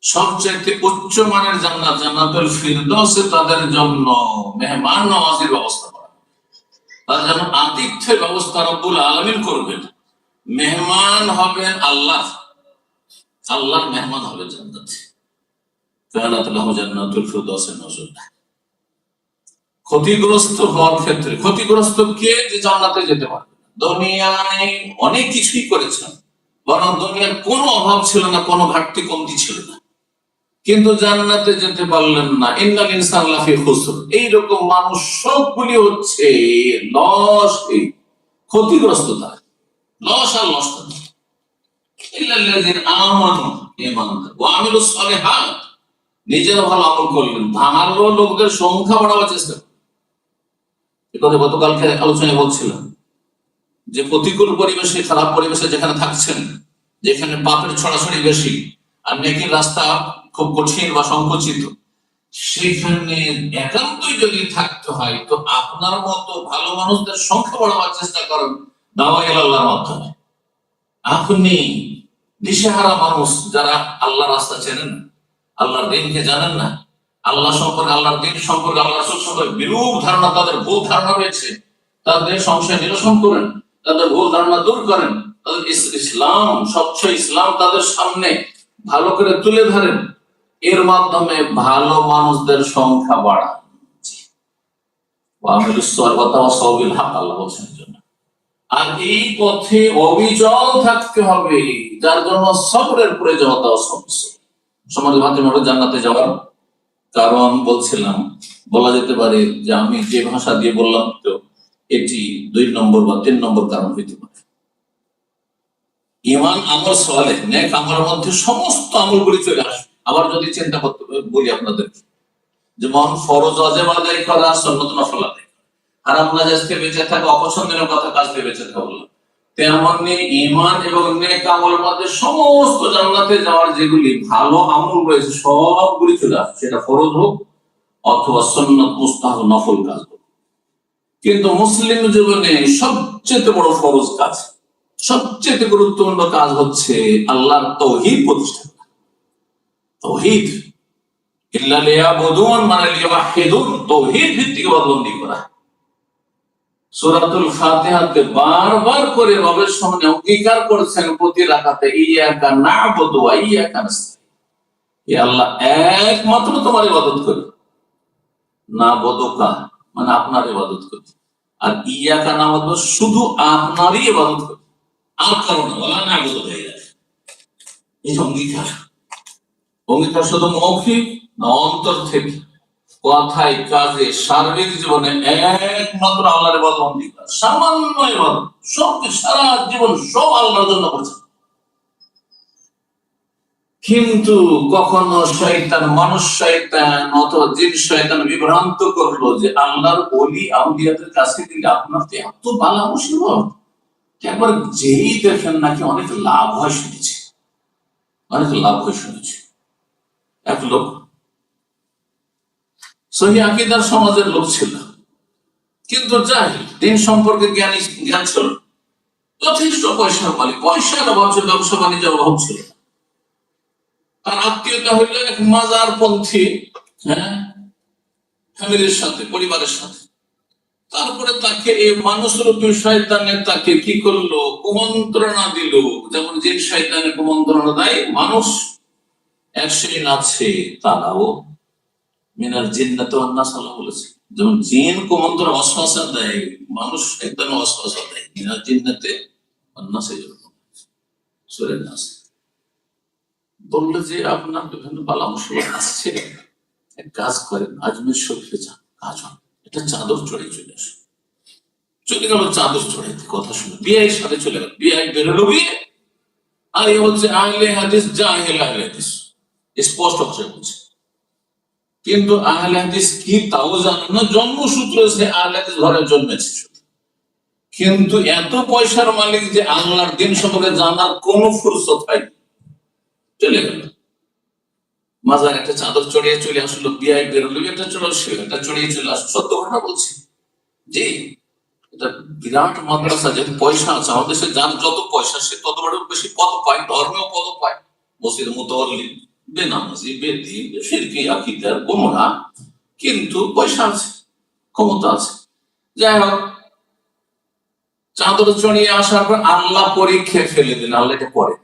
সবচেয়ে উচ্চ মানের জান্নাত, জান্নাতুল ফিরদাউসে তাদের জন্য মেহমান নওয়াজির ব্যবস্থা করা, তাদের জন্য আতিথ্যের ব্যবস্থা রব্বুল আলামিন করবেন। মেহমান হবেন আল্লাহ, আল্লাহর মেহমান হবে জান্নাতে। কানাতুল লাহুম জান্নাতুল ফিরদাউস নুজুলা। ক্ষতিগ্রস্ত হওয়ার ক্ষেত্রে, ক্ষতিগ্রস্ত কে যে জান্নাতে যেতে পারবে না। দুনিয়ায় অনেক কিছুই করেছেন, বরং দুনিয়ার কোনো অভাব ছিল না, কোনো ঘাটতি কমতি ছিল না, কিন্তু জান্নাতে যেতে পারলেন না। ইন্নাল ইনসানা লাফি খুসর, এইরকম মানুষ সবগুলি হচ্ছে লস, ক্ষতিগ্রস্ততা, লস আর লস। ইল্লাল্লাযীনা আমানু, ইমানদার। ওয়া আমিলুস সালিহাত, নিজেরা ভালো আমল করলেন, ভালো লোকদের সংখ্যা বাড়াবার চেষ্টা করলেন। এই কথা গতকালকে আলোচনায় বলছিলাম যে প্রতিকূল পরিবেশে, খারাপ পরিবেশে যেখানে থাকছেন, যেখানে পাপের ছড়াছড়ি বেশি আর নেকির রাস্তা খুব কঠিন বা সংকুচিত, সেখানে একান্তই যদি থাকতে হয় তো আপনার মতো ভালো মানুষদের সংখ্যা বাড়াবার চেষ্টা করেন দাওয়া ইলাল্লাহর মাধ্যমে। আপনি দিশেহারা মানুষ যারা আল্লাহ রাস্তা চেনেন না, আল্লাহর দিনকে জানেন না, আল্লাহ সম্পর্কে, আল্লাহর দিন সম্পর্কে, আল্লাহ রাসূল সম্পর্কে বিরূপ ধারণা, তাদের ভুল ধারণা রয়েছে, তাদের সংশয় নিরসন করেন, তাদের ভুল ধারণা দূর করেন, তাদের ইসলাম, স্বচ্ছ ইসলাম তাদের সামনে ভালো করে তুলে ধরেন, এর মাধ্যমে ভালো মানুষদের সংখ্যা বাড়ান। আল্লাহ বলছেন জন্য। আর এই পথে অবিচল থাকতে হবে, যার জন্য সবরের প্রয়োজনীয়তা। সমাজ ভাতিমার জান্নাতে যাওয়ার কারণ বলছিলাম, বলা যেতে পারে যে আমি যে ভাষা দিয়ে বললাম তো এটি 2 নম্বর বা 3 নম্বর কারণ হইতে পারে। ঈমান, আমল সালেহ, নেক আমলের মধ্যে সমস্ত আমলগুলি চলে আসে। আবার যদি চিন্তা করতে বলি আপনাদের, যেমন ফরজ ওয়াজিব আদায় করা, সুন্নাত নফল আদায় করা, হারাম নাজায়েজ থেকে বেঁচে থাকা, অপছন্দনীয় কথা কাজ থেকে বেঁচে থাকা, বললাম তেমনি ঈমান এবং নেক আমলের মধ্যে সমস্ত জান্নাতে যাওয়ার যেগুলি ভালো আমল রয়েছে সবগুলি চলে আসে, সেটা ফরজ হোক অথবা সুন্নাত, মুস্তাহাব, নফল কাজ হোক। কিন্তু মুসলিম জীবনে সবচেয়ে বড় ফরজ কাজ, সবচেয়ে গুরুত্বপূর্ণ কাজ হচ্ছে আল্লাহর তাওহীদ প্রতিষ্ঠা করা। তাওহীদ, ইল্লা লিয়াবুদুন মানে লিওয়াহিদুন, তাওহীদ ভিত্তিক ইবাদতবন্দি করা। সূরাতুল ফাতিহাতে বারবার করে রবের সামনে অঙ্গীকার করেছেন প্রতি রাকাতে, ইয়াকা না'বুদু ওয়া ইয়াকা নাস্তাঈন, হে আল্লাহ একমাত্র তোমার ইবাদত করি, না বদকা মানে আপনার ইবাদত করি, আর ইয়াকা না'বুদু শুধু আপনারই ইবাদত করি, আর কারণ ওয়ালা না'বুদু গায়রাক। এই অঙ্গীকার, অঙ্গীকার শুধু মৌখিক না, অন্তর থেকে, কথায়, কাজে, সার্বিক জীবনে একমাত্র আল্লাহর ইবাদত অঙ্গীকার, সামান্য ইবাদত, সব সারা জীবন সব আল্লাহর জন্য করছে। কিন্তু কখনো শয়তান, মানুষ শয়তান অথবা জিন শয়তান বিভ্রান্ত করলো যে আল্লাহর ওলি আউলিয়াদের কাছে গেলে আপনার তো এত বালা মুসিবত, একবার যেই দেখেন নাকি অনেক লাভ হয় শুনেছি, অনেক লাভ হয় শুনেছি। এক লোক সহিহ আকীদার সমাজের লোক ছিল, কিন্তু জাহিল, দিন সম্পর্কে জ্ঞান ছিল, যথেষ্ট পয়সার মালিক, পয়সার অভাব ছিল, ব্যবসা বাণিজ্যের অভাব ছিল। তার আত্মীয়তা হইল এক মাজার পন্থী ফ্যামিলির সাথে, পরিবারের সাথে। তারপরে তাকে এই মানুষরূপী শয়তানে তাকে কি করলো, কুমন্ত্রণা দিল, যেমন জিন শয়তানে কুমন্ত্রণা দেয়। মানুষ এক শ্রেণী আছে, তারাও মিনাল জিন্নাতি ওয়ান নাস, আল্লাহ বলেছে, যেমন জিন কুমন্ত্রণা ওয়াসওয়াসা দেয়, মানুষ শয়তান ওয়াসওয়াসা দেয়, মিনাল জিন্নাতি ওয়ান নাস, সূরা নাস। বললো যে আপনার বিভিন্ন বালা মুসিবত আসছে, এক কাজ করেন, আজমির শরীফে যান, কাজ হয়, এটা চাদর চড়িয়ে চলে আসে। চলে গেল চাদর চড়াইতে, কথা শুনে বিআইয়ের সাথে চলে গেল, বিআই বেরোলো বিয়ে, আর এ হচ্ছে আহলে হাদিস, জাহেল আহলে হাদিস, স্পষ্ট ভাষায় বলছে। কিন্তু আহলে হাদিস কি তাও জানে না, জন্মসূত্রে সে আহলে হাদিস ঘরে জন্মেছে, কিন্তু এত পয়সার মালিক যে আল্লাহর দিন সম্পর্কে জানার কোন ফুরসত হয়নি, চলে গেল মাজার, একটা চাদর চড়িয়ে চলে আসলো, বিআই বেরোলো, এটা চলে আসলো, এটা চড়িয়ে চলে আসলো। সত্য ঘটনা বলছি জি, এটা বিরাট মাদ্রাসা, যেহেতু পয়সা আছে আমাদের দেশে, যার যত পয়সা সে তত বড় বেশি পদ পায়, ধর্মেও পদ পায়, মসজিদ মুতাওয়াল্লি, বেনামাজি, বেদিন, শিরকি আকীদার গোমরাহ, কিন্তু পয়সা আছে, ক্ষমতা আছে। যাই হোক, চাদর চড়িয়ে আসার পর আল্লাহ পরীক্ষা ফেলে দিন, আল্লাহ এটা পরে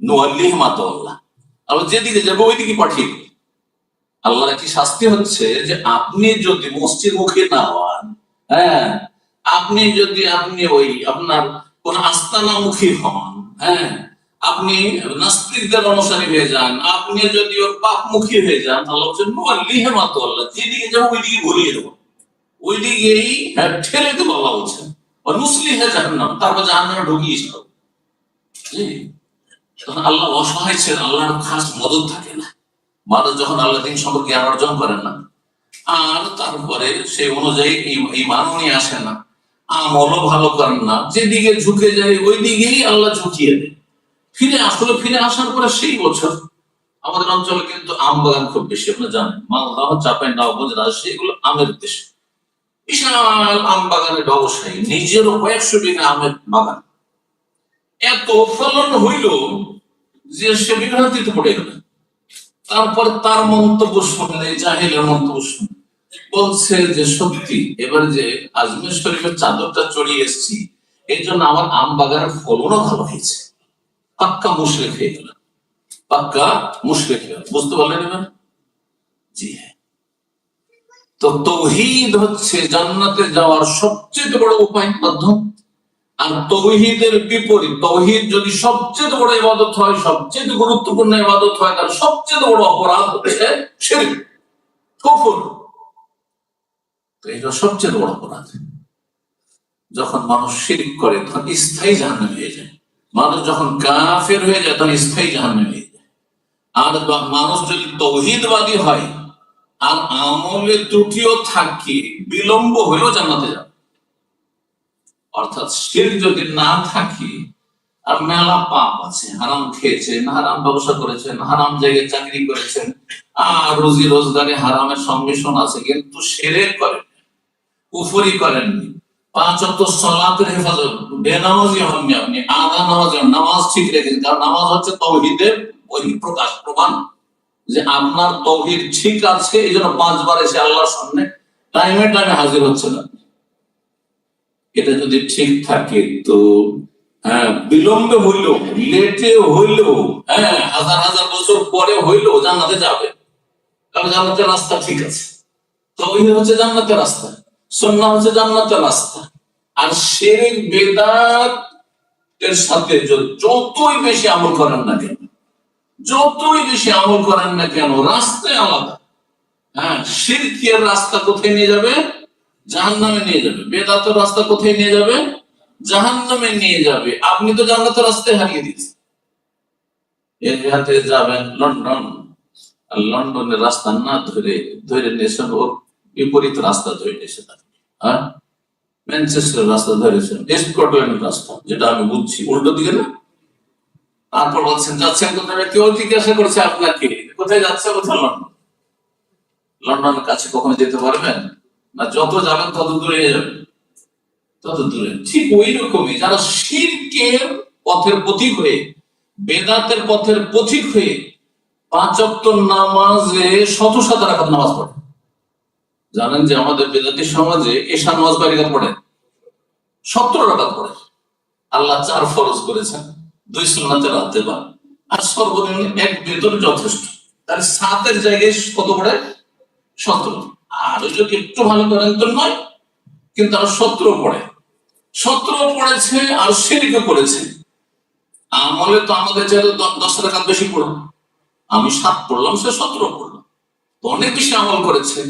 নুয়াল্লিহি মা তাওয়াল্লা, আল্লাহ যেদিকে যাবে ওইদিকে পাঠিয়ে দিন। আল্লাহর কি শাস্তি হচ্ছে যে আপনি যদি মসজিদ মুখী না হন, আপনি যদি ওই আপনার কোন আস্তানামুখী হন, আপনি নাস্তিকদের অনুসারী হয়ে যান, আপনি যদি ওর পাপমুখী হয়ে যান, আল্লাহ বলছেন নুয়াল্লিহি মা তাওয়াল্লা, যেদিকে যাবো ওইদিকে ঘুরিয়ে দেবো, ওইদিকেই ঠেলে দেবো। আল্লাহ বলছেন নুসলিহা জাহান্নাম, তারপর জাহান্নামে ঢুকিয়ে যাবো। তখন আল্লাহ অসহায় ছিলেন, আল্লাহর খাস মদত থাকে না। মানুষ যখন আল্লাহ দিন সম্পর্কে জ্ঞান অর্জন করে না, আর তারপরে সেই অনুযায়ী ঈমানও নিয়ে আসে না, আমলও ভালো করেন না, যেদিকে ঝুঁকে যায় ওই দিকেই আল্লাহ ঝুঁকিয়ে দেয়। ফিরে আসার পরে সেই বছর আমাদের অঞ্চলে কিন্তু আম বাগান খুব বেশি, আপনারা জানেন, মালদহ, চাঁপাইনবাবগঞ্জ, রাজশাহী, এগুলো আমের দেশ। বিশাল আম বাগানের ব্যবসায়ী, নিজেরও কয়েকশো বিঘা আমের বাগান। এত ফলন হইল যে সে বিভ্রান্তিতে পড়ে গেল। তারপর তার মন্তব্য শুনলে, জাহিলের মন্তব্য শুনলে বলছে যে সত্যি এবার যে আজমির শরীফের চাদরটা চড়িয়ে এসেছি, এই জন্য আমার আম বাগানের ফলনও ভালো হয়েছে। পাক্কা মুশরিক হয়ে গেল, পাক্কা মুশরিক হয়ে গেল। বুঝতে পারলেন এবার? জি হ্যাঁ। তো তাওহীদ হচ্ছে জান্নাতে যাওয়ার সবচেয়ে বড় উপায়, মাধ্যম। আর তাওহীদের বিপরীত, তাওহীদ যদি সবচেয়ে বড় ইবাদত হয়, সবচেয়ে গুরুত্বপূর্ণ ইবাদত হয়, তার সবচেয়ে বড় অপরাধ হচ্ছে শিরক, কুফর। তো এটা সবচেয়ে বড় অপরাধ। যখন মানুষ শিরক করে তখন স্থায়ী জাহান্নামে হয়ে যায়। মানুষ যখন কাফের হয়ে যায় তখন স্থায়ী জাহান্নামে হয়ে যায়। আর মানুষ যদি তাওহীদবাদী হয় আর আমলে ত্রুটিও থাকে, বিলম্ব হলেও জান্নাতে যাবে। অর্থাৎ শিরক যদি না থাকে আর মেলা পাপ আছে, হারাম খেয়েছেন, হারাম ব্যবসা করেছেন, হারাম জায়গায় চাকরি করেছেন, আর রুজি রোজগারে হারামের সংমিশ্রণ আছে, কিন্তু শিরক করেন, কুফরি করেননি, 5 ওয়াক্ত সালাতের হেফাজত, বেনামাজি হননি আপনি, আধা নামাজ, নামাজ ঠিক রেখেছেন। কারণ নামাজ হচ্ছে তাওহীদের বহিঃপ্রকাশ, প্রমাণ যে আপনার তাওহীদ ঠিক আছে। এই জন্য 5 বার এসে আল্লাহর সামনে টাইমে হাজির হচ্ছে না। এটা যদি ঠিক থাকে তো বিলম্বে হইলেও, লেটে হইলেও, হাজার হাজার বছর পরে হইলেও জান্নাতে যাবে। কারণ জান্নাতের রাস্তা ঠিক আছে। তাওহীদ হচ্ছে জান্নাতের রাস্তা, সুন্নাহ হচ্ছে জান্নাতের রাস্তা। আর শিরক বিদআত এর সাথে যতই বেশি আমল করেন না কেন, যতই বেশি আমল করেন না কেন, রাস্তায় আলাদা। শিরকের রাস্তা কোথায় নিয়ে যাবে? জাহান্নামে নিয়ে যাবে। বেদাতের রাস্তা কোথায় নিয়ে যাবে? জাহান্নামে নিয়ে যাবে। আপনি তো জান্নাতের রাস্তায় হারিয়ে দিয়েছেন। এর হাতে যাবেন লন্ডন, আর লন্ডনের রাস্তা না ধরে নিয়েছেন, ওর বিপরীত রাস্তা ধরে নিয়েছেন। ম্যানচেস্টার রাস্তা ধরেছেন, স্কটল্যান্ডের রাস্তা, যেটা আমি বুঝছি উল্টো দিকে না। তারপর বলছেন যাচ্ছেন কোথায়? কেউ জিজ্ঞাসা করছে আপনাকে কোথায় যাচ্ছে, কোথায়? লন্ডন। লন্ডনের কাছে কখনো যেতে পারবেন না, যত যাবেন তত দূরে যাবেন, তত দূরে। ঠিক ওই রকমই যারা শিরকের পথের পথিক হয়ে, বেদাতের পথের পথিক হয়ে 5 ওয়াক্ত নামাজে শত শত রাকাত নামাজ পড়ে। জানেন যে আমাদের বেদাতি সমাজে এশা নামাজ কয় রাকাত পড়ে? 17 রাকাত পড়ে। আল্লাহ 4 ফরজ করেছেন, 2 সুন্নাতে রাতেবা, আর সর্বনিম্ন 1 বেতন যথেষ্ট। তার 7 জায়গায় কত পড়ে? 17। আর ওই যদি একটু ভালো করেন তো নয়, কিন্তু আর 17 পড়ে। 17 পড়েছে আর শিরকও করেছে। আমলে তো আমাদের যেহেতু 10 রাকাত বেশি পড়ো, আমি 7 পড়লাম, সে 17 পড়লাম, তো অনেক বেশি আমল করেছে।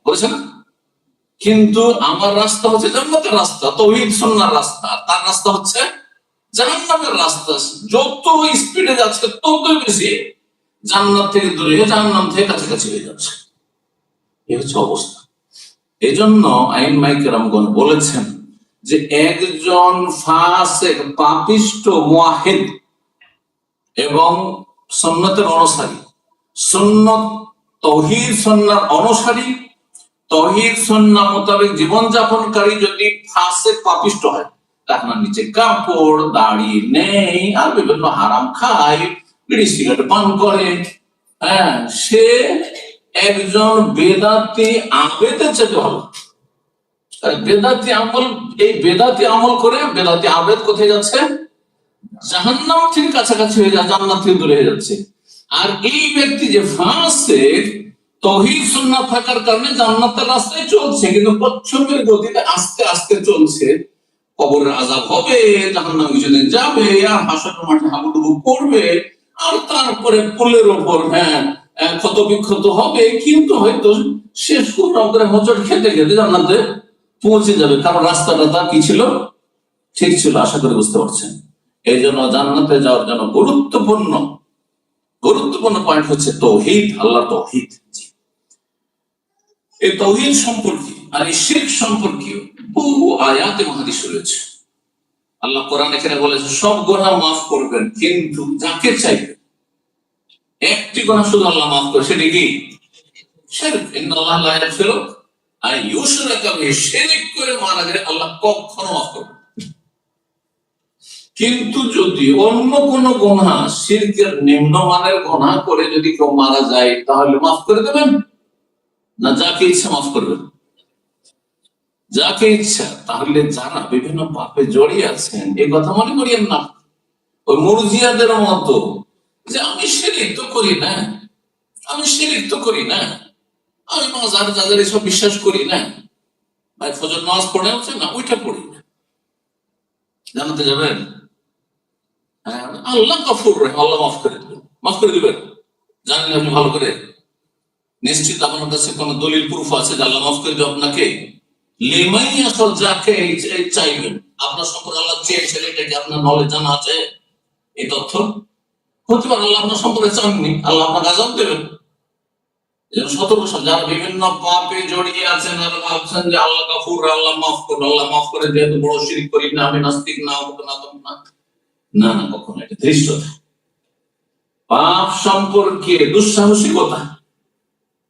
করেছে না? কিন্তু আমার রাস্তা হচ্ছে জান্নাতের রাস্তা, তাওহীদ সুন্নাহর রাস্তা, তার রাস্তা হচ্ছে জাহান্নামের রাস্তা। যত স্পিডে যাচ্ছে ততই বেশি জান্নাত থেকে দূরে, জাহান্নাম থেকে কাছাকাছি হয়ে যাচ্ছে। এই হচ্ছে অবস্থা। এই জন্য আইম্মায়ে কেরামগণ বলেছেন যে একজন ফাসিক, পাপিষ্ঠ, মুওয়াহিদ এবং সুন্নতের অনুসারী, সুন্নত তাওহীদ সুন্নাহর অনুসারী, তাওহীদ সুন্নাহ মোতাবেক জীবনযাপনকারী যদি ফাসিক, পাপিষ্ঠ হয়, আপনার নিচে কাপড়, দাড়ি নেই, আর বিভিন্ন হারাম খায়, বিড়ি সিগারেট পান করে, সে একজন বেদাতি আবেদের চেয়ে ভালো। বেদাতি আমল, এই বেদাতি আমল করে বেদাতি আবেদ কোথায় যাচ্ছে? জাহান্নাম থেকে কাছাকাছি হয়ে যায়, জান্নাত থেকে দূরে হয়ে যাচ্ছে। আর এই ব্যক্তি যে ফাসিক, তাওহীদ সুন্নাহ থাকার কারণে জান্নাতের রাস্তায় চলছে, কিন্তু প্রচ্ছন্নের গতিতে আস্তে আস্তে চলছে। কবরের আযাব হবে, জাহান্নামে কিছুদিন যাবে, আর হাসরের মাঠে হাবুডুবু করবে, আর তারপরে পুলের ওপর ক্ষত বিক্ষত হবে, কিন্তু হয়তো শেষ করে হোঁচট খেতে খেতে জান্নাতে পৌঁছে যাবে। কারণ রাস্তাটা তার কি ছিল? ঠিক ছিল। আশা করি বুঝতে পারছেন। এই জন্য জান্নাতে যাওয়ার জন্য গুরুত্বপূর্ণ পয়েন্ট হচ্ছে তাওহীদ, আল্লাহ তাওহীদ। এই তাওহীদ সম্পর্কে আর এই শিরক সম্পর্কে বহু আয়াতে হাদিস রয়েছে। আল্লাহ কোরআন এখানে বলেছে সব গুনাহ মাফ করবেন, কিন্তু যাকে চাইবেন। একটি গুনাহ শুধু আল্লাহ মাফ করে, সেটি কি? শিরক। ইন্নাল্লাহা লা ইয়াগফিরু আন ইউশরাকা বিহি, শিরক করে মারা গেলে আল্লাহ কখনো মাফ করবেন না। কিন্তু যদি অন্য কোন গুনাহ, শিরকের নিম্নমানের গুনাহ করে যদি কেউ মারা যায়, তাহলে মাফ করে দেবেন না যাকে ইচ্ছা মাফ করবেন? যাকে ইচ্ছা। তাহলে যারা বিভিন্ন পাপে জড়িয়ে আছেন, এই কথা মনে করিয়েন না ওই মুরজিয়াদের মতো যে আমি শিরক তো করি না, আমি মাজার জাজার এসব বিশ্বাস করি না, ভাই ফজর নামাজ পড়ে হচ্ছে না, ওইটা পড়ি না, জানাতে যাবেন? হ্যাঁ, আল্লাহ গফুর রহিম, আল্লাহ মাফ করে দিবেন। জানেন আপনি ভালো করে? নিশ্চিত আপনার কাছে কোন দলিল প্রুফ আছে যে আল্লাহ মাফ করে দেবে আপনাকে? লিমাই আসল, যাকে চাইবেন। আপনার সম্পর্কে আল্লাহ চেয়েছেন, এটা কি আপনার নলেজ জানা আছে? এই তথ্য হতে পারে আল্লাহ আপনার সম্পর্কে চাননি, আল্লাহ আপনাকে আযাব দেবেন। সতর্ক, যারা বিভিন্ন পাপে জড়িয়ে আছেন আর ভাবছেন যে আল্লাহ গফুর, আল্লাহ মাফ করে, যেহেতু বড় শিরক করি না, আমি নাস্তিক না, না, কখনো। এটা ধৃষ্টতা, পাপ সম্পর্কে দুঃসাহসিকতা।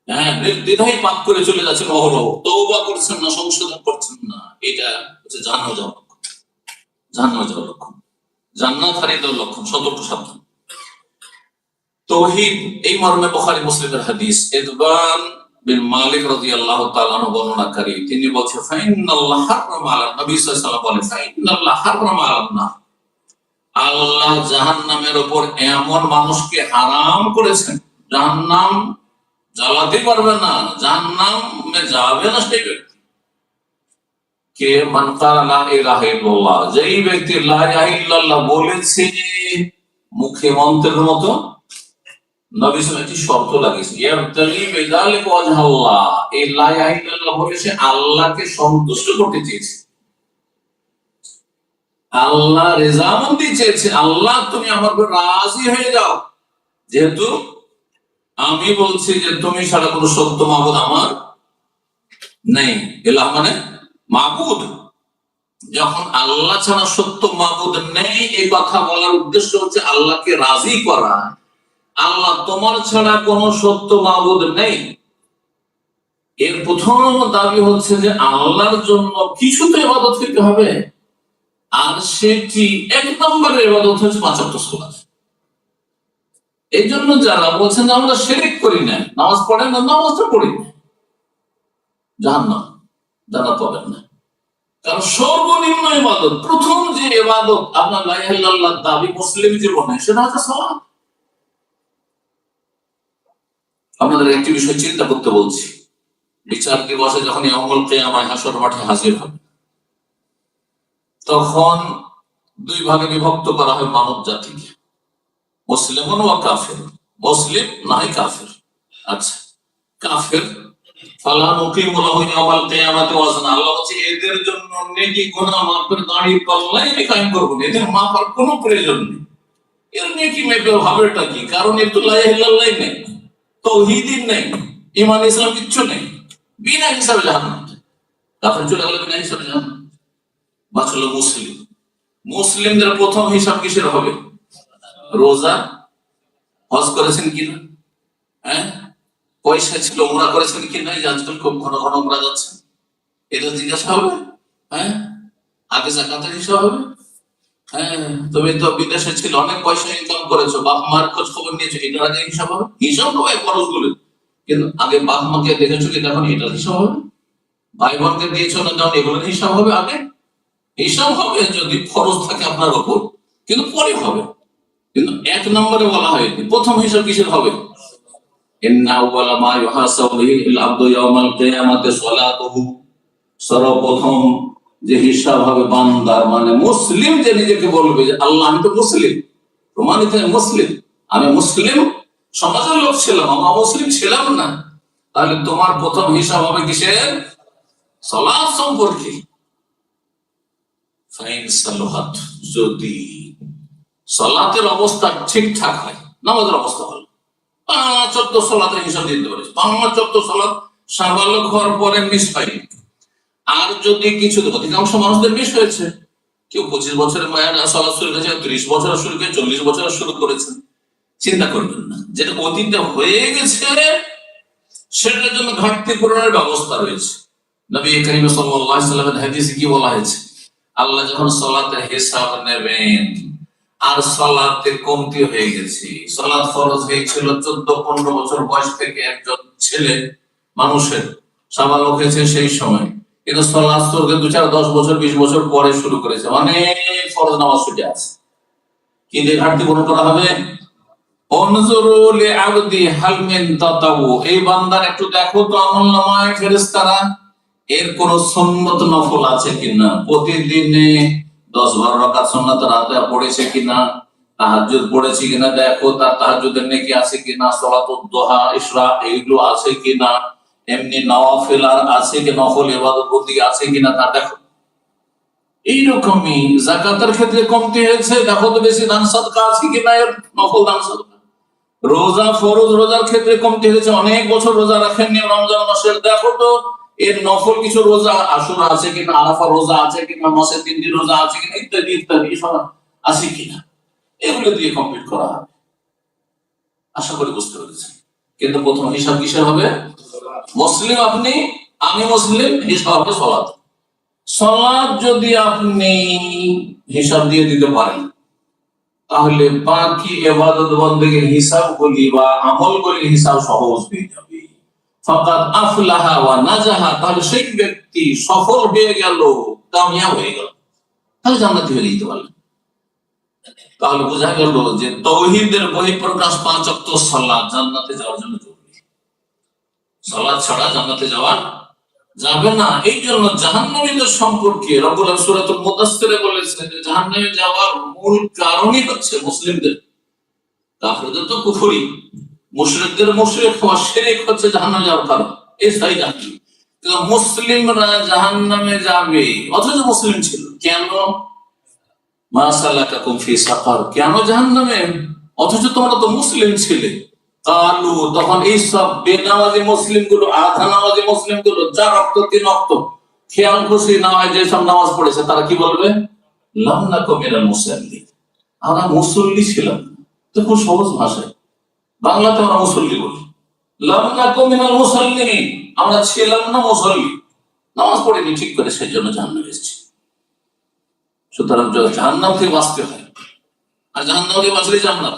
হ্যাঁ, নির্দ্বিধায় পাপ করে চলে যাচ্ছেন, অহরহ তওবা করছেন না, সংশোধন করছেন না। এটা হচ্ছে জাহান্নামে যাওয়ার লক্ষণ, জান্নাত হারিয়ে দেওয়ার লক্ষণ। সতর্ক, সাবধান। তাওহীদ, এই মর্মে বুখারী মুসলিমের হাদিস। ইদবান বিন মালিক রাদিয়াল্লাহু তাআলা আনহু বর্ণনাকারী, তিনি বলেন ফাইনাল্লাহ হারামা আলা নবী সাল্লাল্লাহু আলাইহি ওয়াসাল্লাম, ফাইনাল্লাহ হারামা আলান্না, আল্লাহ জাহান্নামের উপর এমন মানুষকে হারাম করেছেন, জাহান্নাম জ্বালাতে পারবে না, জাহান্নামে যাবে না সেই ব্যক্তি কে মান ক্বালা লা ইলাহা ইল্লাল্লাহ, যেই ব্যক্তি লা ইলাহা ইল্লাল্লাহ বলেছে মুখে মন্ত্রের মতো। নবী সাল্লাল্লাহু আলাইহি ওয়াসাল্লাম একটি শর্ত লাগিয়েছে, ইয়াবতাগি বিযালিকা ওয়াজহাল্লাহ, এই লা ইলাহা ইল্লাল্লাহ বলেছে আল্লাহকে সন্তুষ্ট করতে চেয়েছে, আল্লাহ রেজামন্দি চেয়েছে। আল্লাহ তুমি আমার উপর রাজি হয়ে যাও, যেহেতু আমি বলছি যে তুমি ছাড়া কোনো সত্য মাবুদ আমার নেই। ইলাহ মানে মাবুদ। যখন আল্লাহ ছাড়া সত্য মাবুদ নেই, এই কথা বলার উদ্দেশ্য হচ্ছে আল্লাহকে রাজি করা। আল্লাহ তোমার ছাড়া কোনো সত্য মাবুদ নেই, এর প্রথম দাবি হচ্ছে যে আল্লাহর জন্য কিছু তো ইবাদত করতে হবে, আর সেটি এক নম্বরের ইবাদত হচ্ছে 5 ওয়াক্ত সালাত। এই জন্য যারা বলছেন যে আমরা শিরক করি না, নামাজ পড়েন না, নামাজটা পড়ি না, জান্নাত পাবেন না। কারণ সর্বনিম্ন ইবাদত, প্রথম যে ইবাদত আপনার লা ইলাহা ইল্লাল্লাহ দাবি মুসলিম জীবনে, সেটা হচ্ছে সালাত। আপনাদের একটি বিষয় চিন্তা করতে বলছি, বিচার দিবসে যখন ইয়াউমুল কিয়ামায় হাসর মাঠে হাজির হবে, তখন 2 ভাগে বিভক্ত করা হয় মানব জাতিকে, মুসলিমুন ওয়া কাফির। মুসলিম নাই কাফির। আচ্ছা, কাফির ফালা নুকিমু লাহু ইয়াউমাল কিয়ামাতি ওয়াজনা, আল্লাহ বলেছে এদের জন্য নেকি গুনাহ মাপের দাঁড়িয়ে পাল্লাই আমি কায়েম করব না, এদের মাপার কোনো প্রয়োজন নেই। এর নেকি মেপে হবেটা কি? কারণ এর তো লা ইলাহা ইল্লাল্লাহ নেই, তাওহীদই নেই, ঈমান ইসলাম কিচ্ছু নেই। বিনা হিসাবে জাহান্নাম, কাফির চলে গেলে বিনা হিসাবে জাহান্নাম। বাঁচল মুসলিম। মুসলিমদের প্রথম হিসাব কিসের হবে? রোজা, হজ করেছেন কিনা, হ্যাঁ, পয়সা ছিল, ওমরা করেছেন কিনা, আজকাল খুব ঘন ঘন ওমরা যাচ্ছে, এটা জিজ্ঞাসা হবে। হ্যাঁ, আগে যাকাতের হিসাব হবে। হ্যাঁ, তুমি তো বিদেশে ছিল, অনেক পয়সা ইনকাম করেছো, বাপ মার খোঁজ খবর নিয়েছো, এটার আগে হিসাব হবে। হিসাব হবে খরচগুলো, কিন্তু আগে বাপ মাকে দেখেছো কি দেখো, এটার হিসাব হবে। ভাই বোনকে দিয়েছো না যখন, এগুলোর হিসাব হবে। আগে হিসাব হবে যদি খরচ থাকে আপনার উপর, কিন্তু পরে হবে। কিন্তু 1 নম্বরে বলা হয়নি। প্রথম হিসাব কিসের হবে? ইন্না আউওয়ালা মা ইউহাসাবু বিহিল আবদু ইয়াউমাল কিয়ামাতি সালাতুহু, সর্বপ্রথম যে হিসাব হবে বান্দার, মানে মুসলিম যে নিজেকে বলবে যে আল্লাহ আমি তো মুসলিম, প্রমাণিত মুসলিম, আমি মুসলিম সমাজের লোক ছিলাম, আমি মুসলিম ছিলাম না, তাহলে তোমার প্রথম হিসাব হবে কিসের? সালাত সম্পর্কে। ফাইন সালাত, যদি সালাতের অবস্থা ঠিকঠাক হয়, নামাজের অবস্থা ভালো, 5 ওয়াক্ত সালাতের হিসাব দিতে পারে, 5 ওয়াক্ত সালাত সাবালক হওয়ার পরে মিস হয়নি। আর যদি কিছু, অধিকাংশ মানুষদের মিস হয়েছে, কেউ 25 বছরে সালাত শুরু করেছে, 30 বছর শুরু করে 40 বছর শুরু করেছেন, চিন্তা করবেন না, যেটা অতীতে হয়ে গেছে সেটার জন্য ঘাটতি পূরণের ব্যবস্থা রয়েছে। নবী করিম সাল্লাল্লাহু আলাইহি ওয়াসাল্লামের হাদিসে কি বলা হয়েছে, আল্লাহ যখন সালাতের হিসাব নেবেন আর সালাতে কমতি হয়ে গেছে, সালাত ফরজ হয়েছিল 14-15 বছর বয়স থেকে একজন ছেলে মানুষের সাবালক হয়েছে সেই সময়, কিন্তু সালাত শুরু 2-4 10 বছর 20 বছর পরে শুরু করেছে, অনেক ফরজ নামাজ ছুটে আছে, কিন্তু ঘাটতি পূরণ করা হবে। এই বান্দার একটু দেখো তো আমলনামায় ফেরেশতারা এর কোন সুন্নত নফল আছে কিনা, প্রতিদিনে 10-12 রাকাত সুন্নাত রাতে পড়েছে কিনা, তাহাজ্জুদ পড়েছে কিনা দেখো, তার তাহাজ্জুদের নেকি আছে কিনা, সালাতুদ দুহা ইশরাক এইগুলো আছে কিনা, এমনি নওয়াফিল আর আছে কি, নফল ইবাদত বন্দি আছে কিনা তা দেখো। এইরকমই যাকাতের ক্ষেত্রে কমতি হয়েছে, দেখো তো বেশি দান সাদকা আছে কিনা, এর নফল দান সাদকা। রোজা ফরজ রোজার ক্ষেত্রে কমতি হয়েছে, অনেক বছর রোজা রাখেননি রমজান মাসের, দেখো তো এর নফল কিছু রোজা আশুরা আছে কিনা, আরাফা রোজা আছে কিনা, মাসে 3 দিন রোজা আছে কিনা, ইত্যাদি ইত্যাদি সব আছে কিনা, এগুলো দিয়ে কমপ্লিট করা হবে। আশা করি বুঝতে পেরেছেন। কিন্তু প্রথম হিসাব কিসের হবে? মুসলিম আপনি, আমি মুসলিম, হিসাব হবে সালাত। সালাত যদি আপনি হিসাব দিয়ে দিতে পারেন, তাহলে বাকি ইবাদত বন্দেগীর হিসাবগুলি বা আমলগুলির হিসাব সহজ হয়ে যাবে। ফাকাদ আফলাহা ওয়া নাজাহা, তাহলে সেই ব্যক্তি সফল হয়ে গেল, কামিয়াব হয়ে গেল, তাহলে জান্নাতি হয়ে যেতে পারলেন। তাহলে বোঝা গেল যে তাওহীদের বহিঃপ্রকাশ 5 ওয়াক্ত সালাত জান্নাতে যাওয়ার জন্য জরুরি। সালাত ছাড়া জান্নাতে যাওয়া যাবে না। এই জন্য জাহান্নামীদের সম্পর্কে রব্বুল আলামিন সূরাতুল মুদাসসিরে বলেছেন যে জাহান্নামে যাওয়ার মূল কারণই হচ্ছে মুসলিমদের, কাফেরদের তো কুফরি, মুশরিকদের মুশরিক হওয়া, শিরক হচ্ছে জাহান্নামে যাওয়ার কারণ। এই সাই জাহান্নামী, কিন্তু মুসলিমরা জাহান্নামে যাবে অথচ মুসলিম ছিল। কেন? মা সালাকাকুম ফি সাকার, কেন জাহান্নামে অথচ তোমরা তো মুসলিম ছিলে। কালু, তখন এই সব বেনামাজি মুসলিম গুলো, আধা নামাজি মুসলিম গুলো, যার রক্ত 3 রক্ত, খেয়াল খুশি না হয় যেসব নামাজ পড়েছে, তারা কি বলবে? লাম নাকু মিনাল মুসাল্লিন, আমরা মুসল্লি ছিলাম। তো খুব সহজ ভাষায় বাংলাতে আমরা মুসল্লি বলি, লাম নাকু মিনাল মুসাল্লিন, আমরা ছিলাম না মুসল্লি, নামাজ পড়িনি ঠিক করে, সেই জন্য জাহান্নামে এসেছি। সুতরাং জাহান্নাম থেকে বাঁচতে হয়, আর জাহান্নাম থেকে বাঁচলে জান্নাত।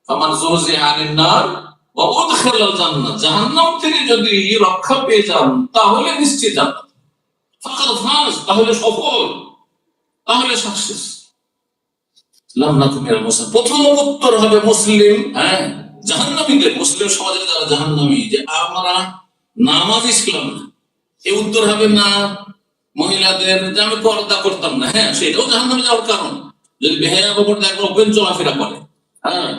ফামান যুহজিহা আনিন নার ওয়া উদখিলাল জান্নাহ, জাহান্নাম থেকে যদি রক্ষা পেয়ে যান তাহলে নিশ্চিত জান্নাত। ফাকাদ ফাজ, তাহলে সফল, তাহলে সাকসেস। লাম নাকু মিনাল মুসাল্লিন, প্রথম উত্তর হবে মুসলিম, হ্যাঁ জাহান্নামীদের, মুসলিম সমাজের যারা জাহান্নামী, যে আমরা নামাজই ছিলাম না, এই উত্তর হবে না। মহিলাদের যে আমি পর্দা করতাম না, হ্যাঁ সেটাও জাহান্নামে যাওয়ার কারণ, যদি বেহায়া পর্দা একবার ওপেন চলাফেরা করে, হ্যাঁ।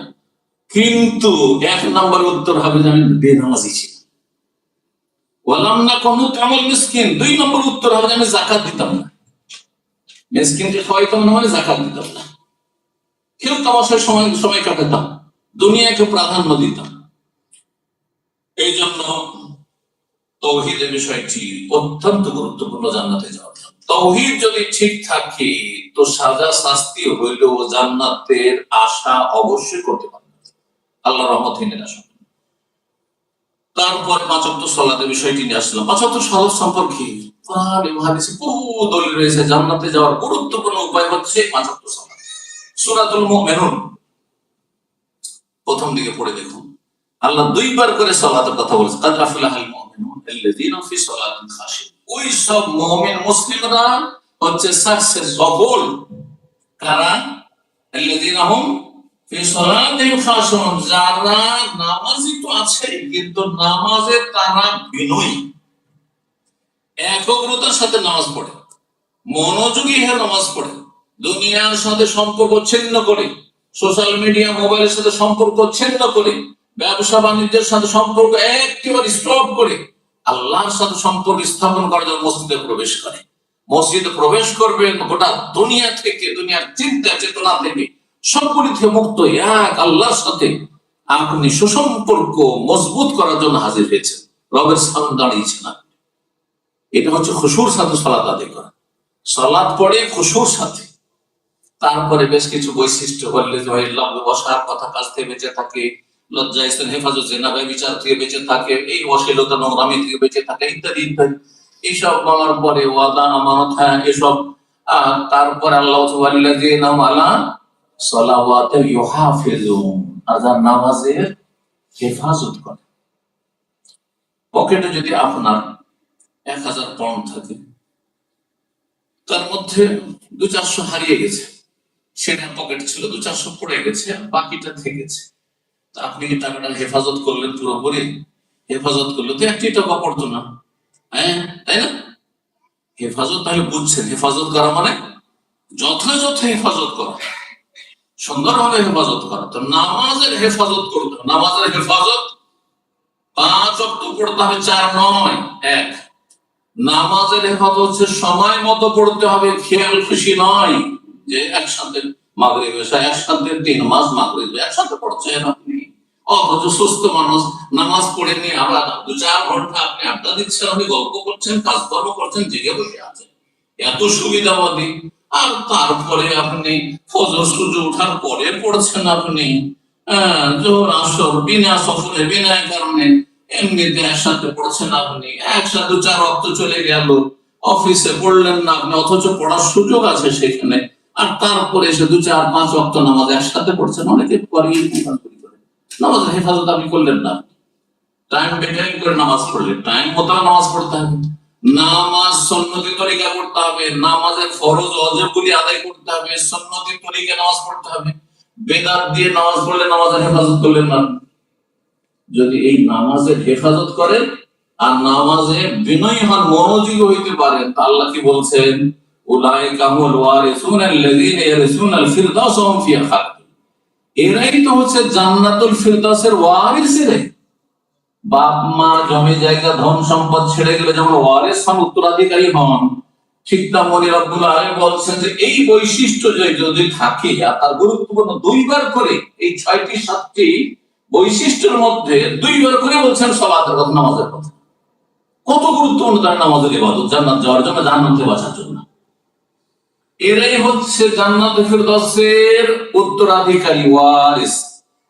কিন্তু 1 নম্বর উত্তর হবে যে আমি বেনামাজি ছিলাম। ওয়ালাম নাকু নুত'আমুল মিসকিন, 2 নম্বর উত্তর হবে যে আমি যাকাত দিতাম না, মিসকিনকে খাওয়াইতাম না মানে যাকাত দিতাম না, কেউ তামাশায় সময় কাটাতাম, দুনিয়াকে প্রাধান্য দিতাম। এই জন্য তাওহীদের বিষয়টি অত্যন্ত গুরুত্বপূর্ণ জান্নাতে যাওয়ার জন্য। তাওহীদ যদি ঠিক থাকে তো সাজা শাস্তি হইলেও জান্নাতের আশা অবশ্যই করতে পারবে, আল্লাহর রহমতের আশা। তারপরে 5 ওয়াক্ত সালাতের বিষয়টি নিয়ে আসলাম। 5 ওয়াক্ত সালাত সম্পর্কে কোরআন এবং হাদিসে বহু দলিল রয়েছে। জান্নাতে যাওয়ার গুরুত্বপূর্ণ উপায় হচ্ছে 5 ওয়াক্ত সালাত। সূরাতুল মুমিনুন প্রথম দিকে পড়ে দেখুন, আল্লাহ 2 বার করে সালাতের কথা বলেছে। কাদ আফলাহাল মুমিনুন আল্লাযীনা ফি সালাতিহিম খাশিউন, ওই সব মুমিন মুসলিমরা হচ্ছে সাকসেস, সফল। কারা? আল্লাযীনা হুম ফি সালাতিহিম খাশিউন, যারা নামাজি তো আছে কিন্তু নামাজে তারা বিনয়ী, একাগ্রতার সাথে নামাজ পড়ে, মনোযোগী হয়ে নামাজ পড়ে, দুনিয়ার সাথে সম্পর্ক ছিন্ন করে, সোশ্যাল মিডিয়া মোবাইলের সাথে সম্পর্ক ছিন্ন করে, ব্যবসা বাণিজ্যের সাথে সম্পর্ক একেবারে স্টপ করে আল্লাহর সাথে সম্পর্ক স্থাপন করার জন্য মসজিদে প্রবেশ করে। মসজিদে প্রবেশ করবেন গোটা দুনিয়া থেকে, দুনিয়ার চিন্তা চেতনা থেকে সবগুলি থেকে মুক্ত এক আল্লাহর সাথে আপনি সুসম্পর্ক মজবুত করার জন্য হাজির হয়েছেন, রবের সামনে দাঁড়িয়েছেন। এটা হচ্ছে খুশুর সাথে সালাত আদায় করা। সালাত পড়ে খুশুর সাথে। তারপরে বেশ কিছু বৈশিষ্ট্য বললে যে বসার কথা কাজ থেকে বেঁচে থাকে, লজ্জা স্থান হেফাজত, জেনা ব্যভিচার থেকে বেঁচে থাকে, এই অশ্লীলতা নোংরামি থেকে বেঁচে থাকে, ইত্যাদি ইত্যাদি। এইসব বলার পরে ওয়াদা আমানত, হ্যাঁ এসব। তারপর আল্লাহ ওয়াল্লাযীনা আলা সালাওয়াতিহিম ইউহাফিজুন, আর যারা নামাজের হেফাজত করে। পকেটে যদি আপনার 1000 পাউন্ড থাকে, তার মধ্যে 200-400 হারিয়ে গেছে, সেটা পকেট ছিল, 200-400 পড়ে গেছে, বাকিটা থেকেছে। তা আপনি কি টাকাটা হেফাজত করলেন? পুরোপুরি হেফাজত করলে তো একটি টাকা পড়তো না, হ্যাঁ তাই না? হেফাজত তাহলে বুঝছেন, হেফাজত করা মানে যথাযথ হেফাজত করা, সুন্দরভাবে হেফাজত করা। তো নামাজের হেফাজত করতে হবে। নামাজের হেফাজত 5 ওয়াক্ত পড়তে হবে, 4 নয়, 1। নামাজের হেফাজত হচ্ছে সময় মতো পড়তে হবে, খেয়াল খুশি নয় যে একসাথে মাগরিব এশা একসাথে 3 মাস মাগরিব একসাথে পড়ছেন আপনি, অথচ সুস্থ মানুষ নামাজ পড়ে নিয়ে আবার 2-4 ঘন্টা আপনি আড্ডা দিচ্ছেন, আপনি গল্প করছেন, কাজকর্ম করছেন, জেগে বসে আছেন, এত সুবিধাবাদী। আর তারপরে আপনি ফজর সূর্য ওঠার পরে পড়ছেন আপনি, জোহর আসর বিনা সফরে বিনা কারণে এমনিতে একসাথে পড়ছেন আপনি, একসাথে 4 ওয়াক্ত চলে গেল, অফিসে পড়লেন না আপনি, অথচ পড়ার সুযোগ আছে সেখানে, আর তারপরে এসে 2-4-5 ওয়াক্ত নামাজ একসাথে পড়ছেন। অনেকে করিয়ে নামাজের হেফাজত আপনি করলেন না। টাইম মেনটেন করে নামাজ পড়লেন, টাইম মতো নামাজ পড়তে হবে, নামাজ সুন্নতি তরিকা পড়তে হবে, নামাজের ফরজ ওয়াজিবগুলি আদায় করতে হবে, সুন্নতি তরিকা নামাজ পড়তে হবে। বেদাত দিয়ে নামাজ পড়লে নামাজের হেফাজত করলেন না। যদি এই নামাজের হেফাজত করেন আর নামাজে বিনয়ী হন, মনোযোগী হইতে পারেন, তা আল্লাহ কি বলছেন? উলাইকা হুমুল ওয়ারিসুনা আল্লাযীনা ইয়ারিসুনাল ফিরদাউস ওয়া হুম ফিহা খালিদুন। এরাই তো হচ্ছে জান্নাতুল ফিরদাউসের ওয়ারিস। বাপ মা জমি জায়গা ধন সম্পদ ছেড়ে গেলে যেমন ওয়ারিস হন, উত্তরাধিকারী হন, ঠিক তেমনি রব্বুল আলামিন বলছেন যে এই বৈশিষ্ট্য যদি থাকে, আর তার গুরুত্বপূর্ণ 2 বার করে, এই 6টি-7টি বৈশিষ্ট্যের মধ্যে 2 বার করে বলছেন সালাতের কথা, নামাজের কথা। কত গুরুত্বপূর্ণ তার নামাজের ইবাদত, জান্নাত যাওয়ার জন্য, জাহান্নাম থেকে বাঁচার জন্য। এরাই হচ্ছে জান্নাতুল ফিরদাউসের উত্তরাধিকারী, ওয়ারিস।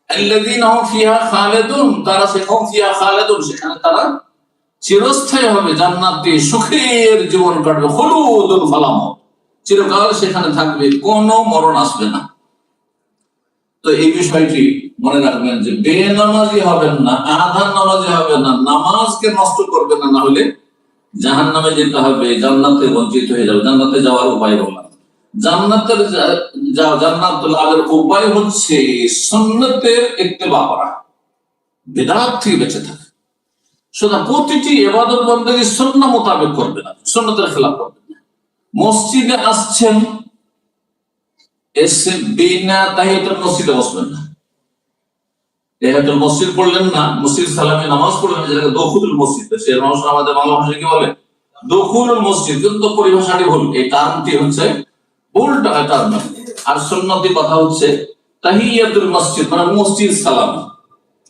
আল্লাযীনা হুম ফিহা খালিদুন, তারা সেখানে তারা চিরস্থায়ী হবে, জান্নাতে সুখের জীবন কাটবে, খুলুদুন ফালা মাউত, চিরকাল সেখানে থাকবে, কোনো মরণ আসবে না। তো এই বিষয়টি মনে রাখবেন যে বেনামাজি হবেন না, আধা নামাজি হবেন না, নামাজকে নষ্ট করবেন না, না হলে জাহান্নামে যেতে হবে, জান্নাতে বঞ্চিত হয়ে যাবে। জান্নাতে যাওয়ার উপায় হলো, জান্নাত লাভের উপায় হচ্ছে সুন্নতের ইত্তেবা করা, বিদআত থেকে বেঁচে থাকা। সুতরাং প্রতিটি ইবাদত বন্দেগী সুন্নাহ মোতাবেক করবেন, সুন্নতের খেলাফ করবেন না। মসজিদে আসছেন, এসে বিনা তাহিয়াতুল মসজিদে বসবেন না, তাহিয়াতুল মসজিদ পড়লেন না, মসজিদ সালামে নামাজ পড়লেন, যেটাকে দুখুলুল মসজিদ, সে মানুষ আমাদের বাংলা ভাষায় কি বলে? দুখুলুল মসজিদ। কিন্তু পরিভাষাটি ভুল, এই টার্মটি হচ্ছে ভুলটা টার্ম। আর সুন্নতি কথা হচ্ছে তাহিয়াতুল মসজিদ, মানে মসজিদ সালাম।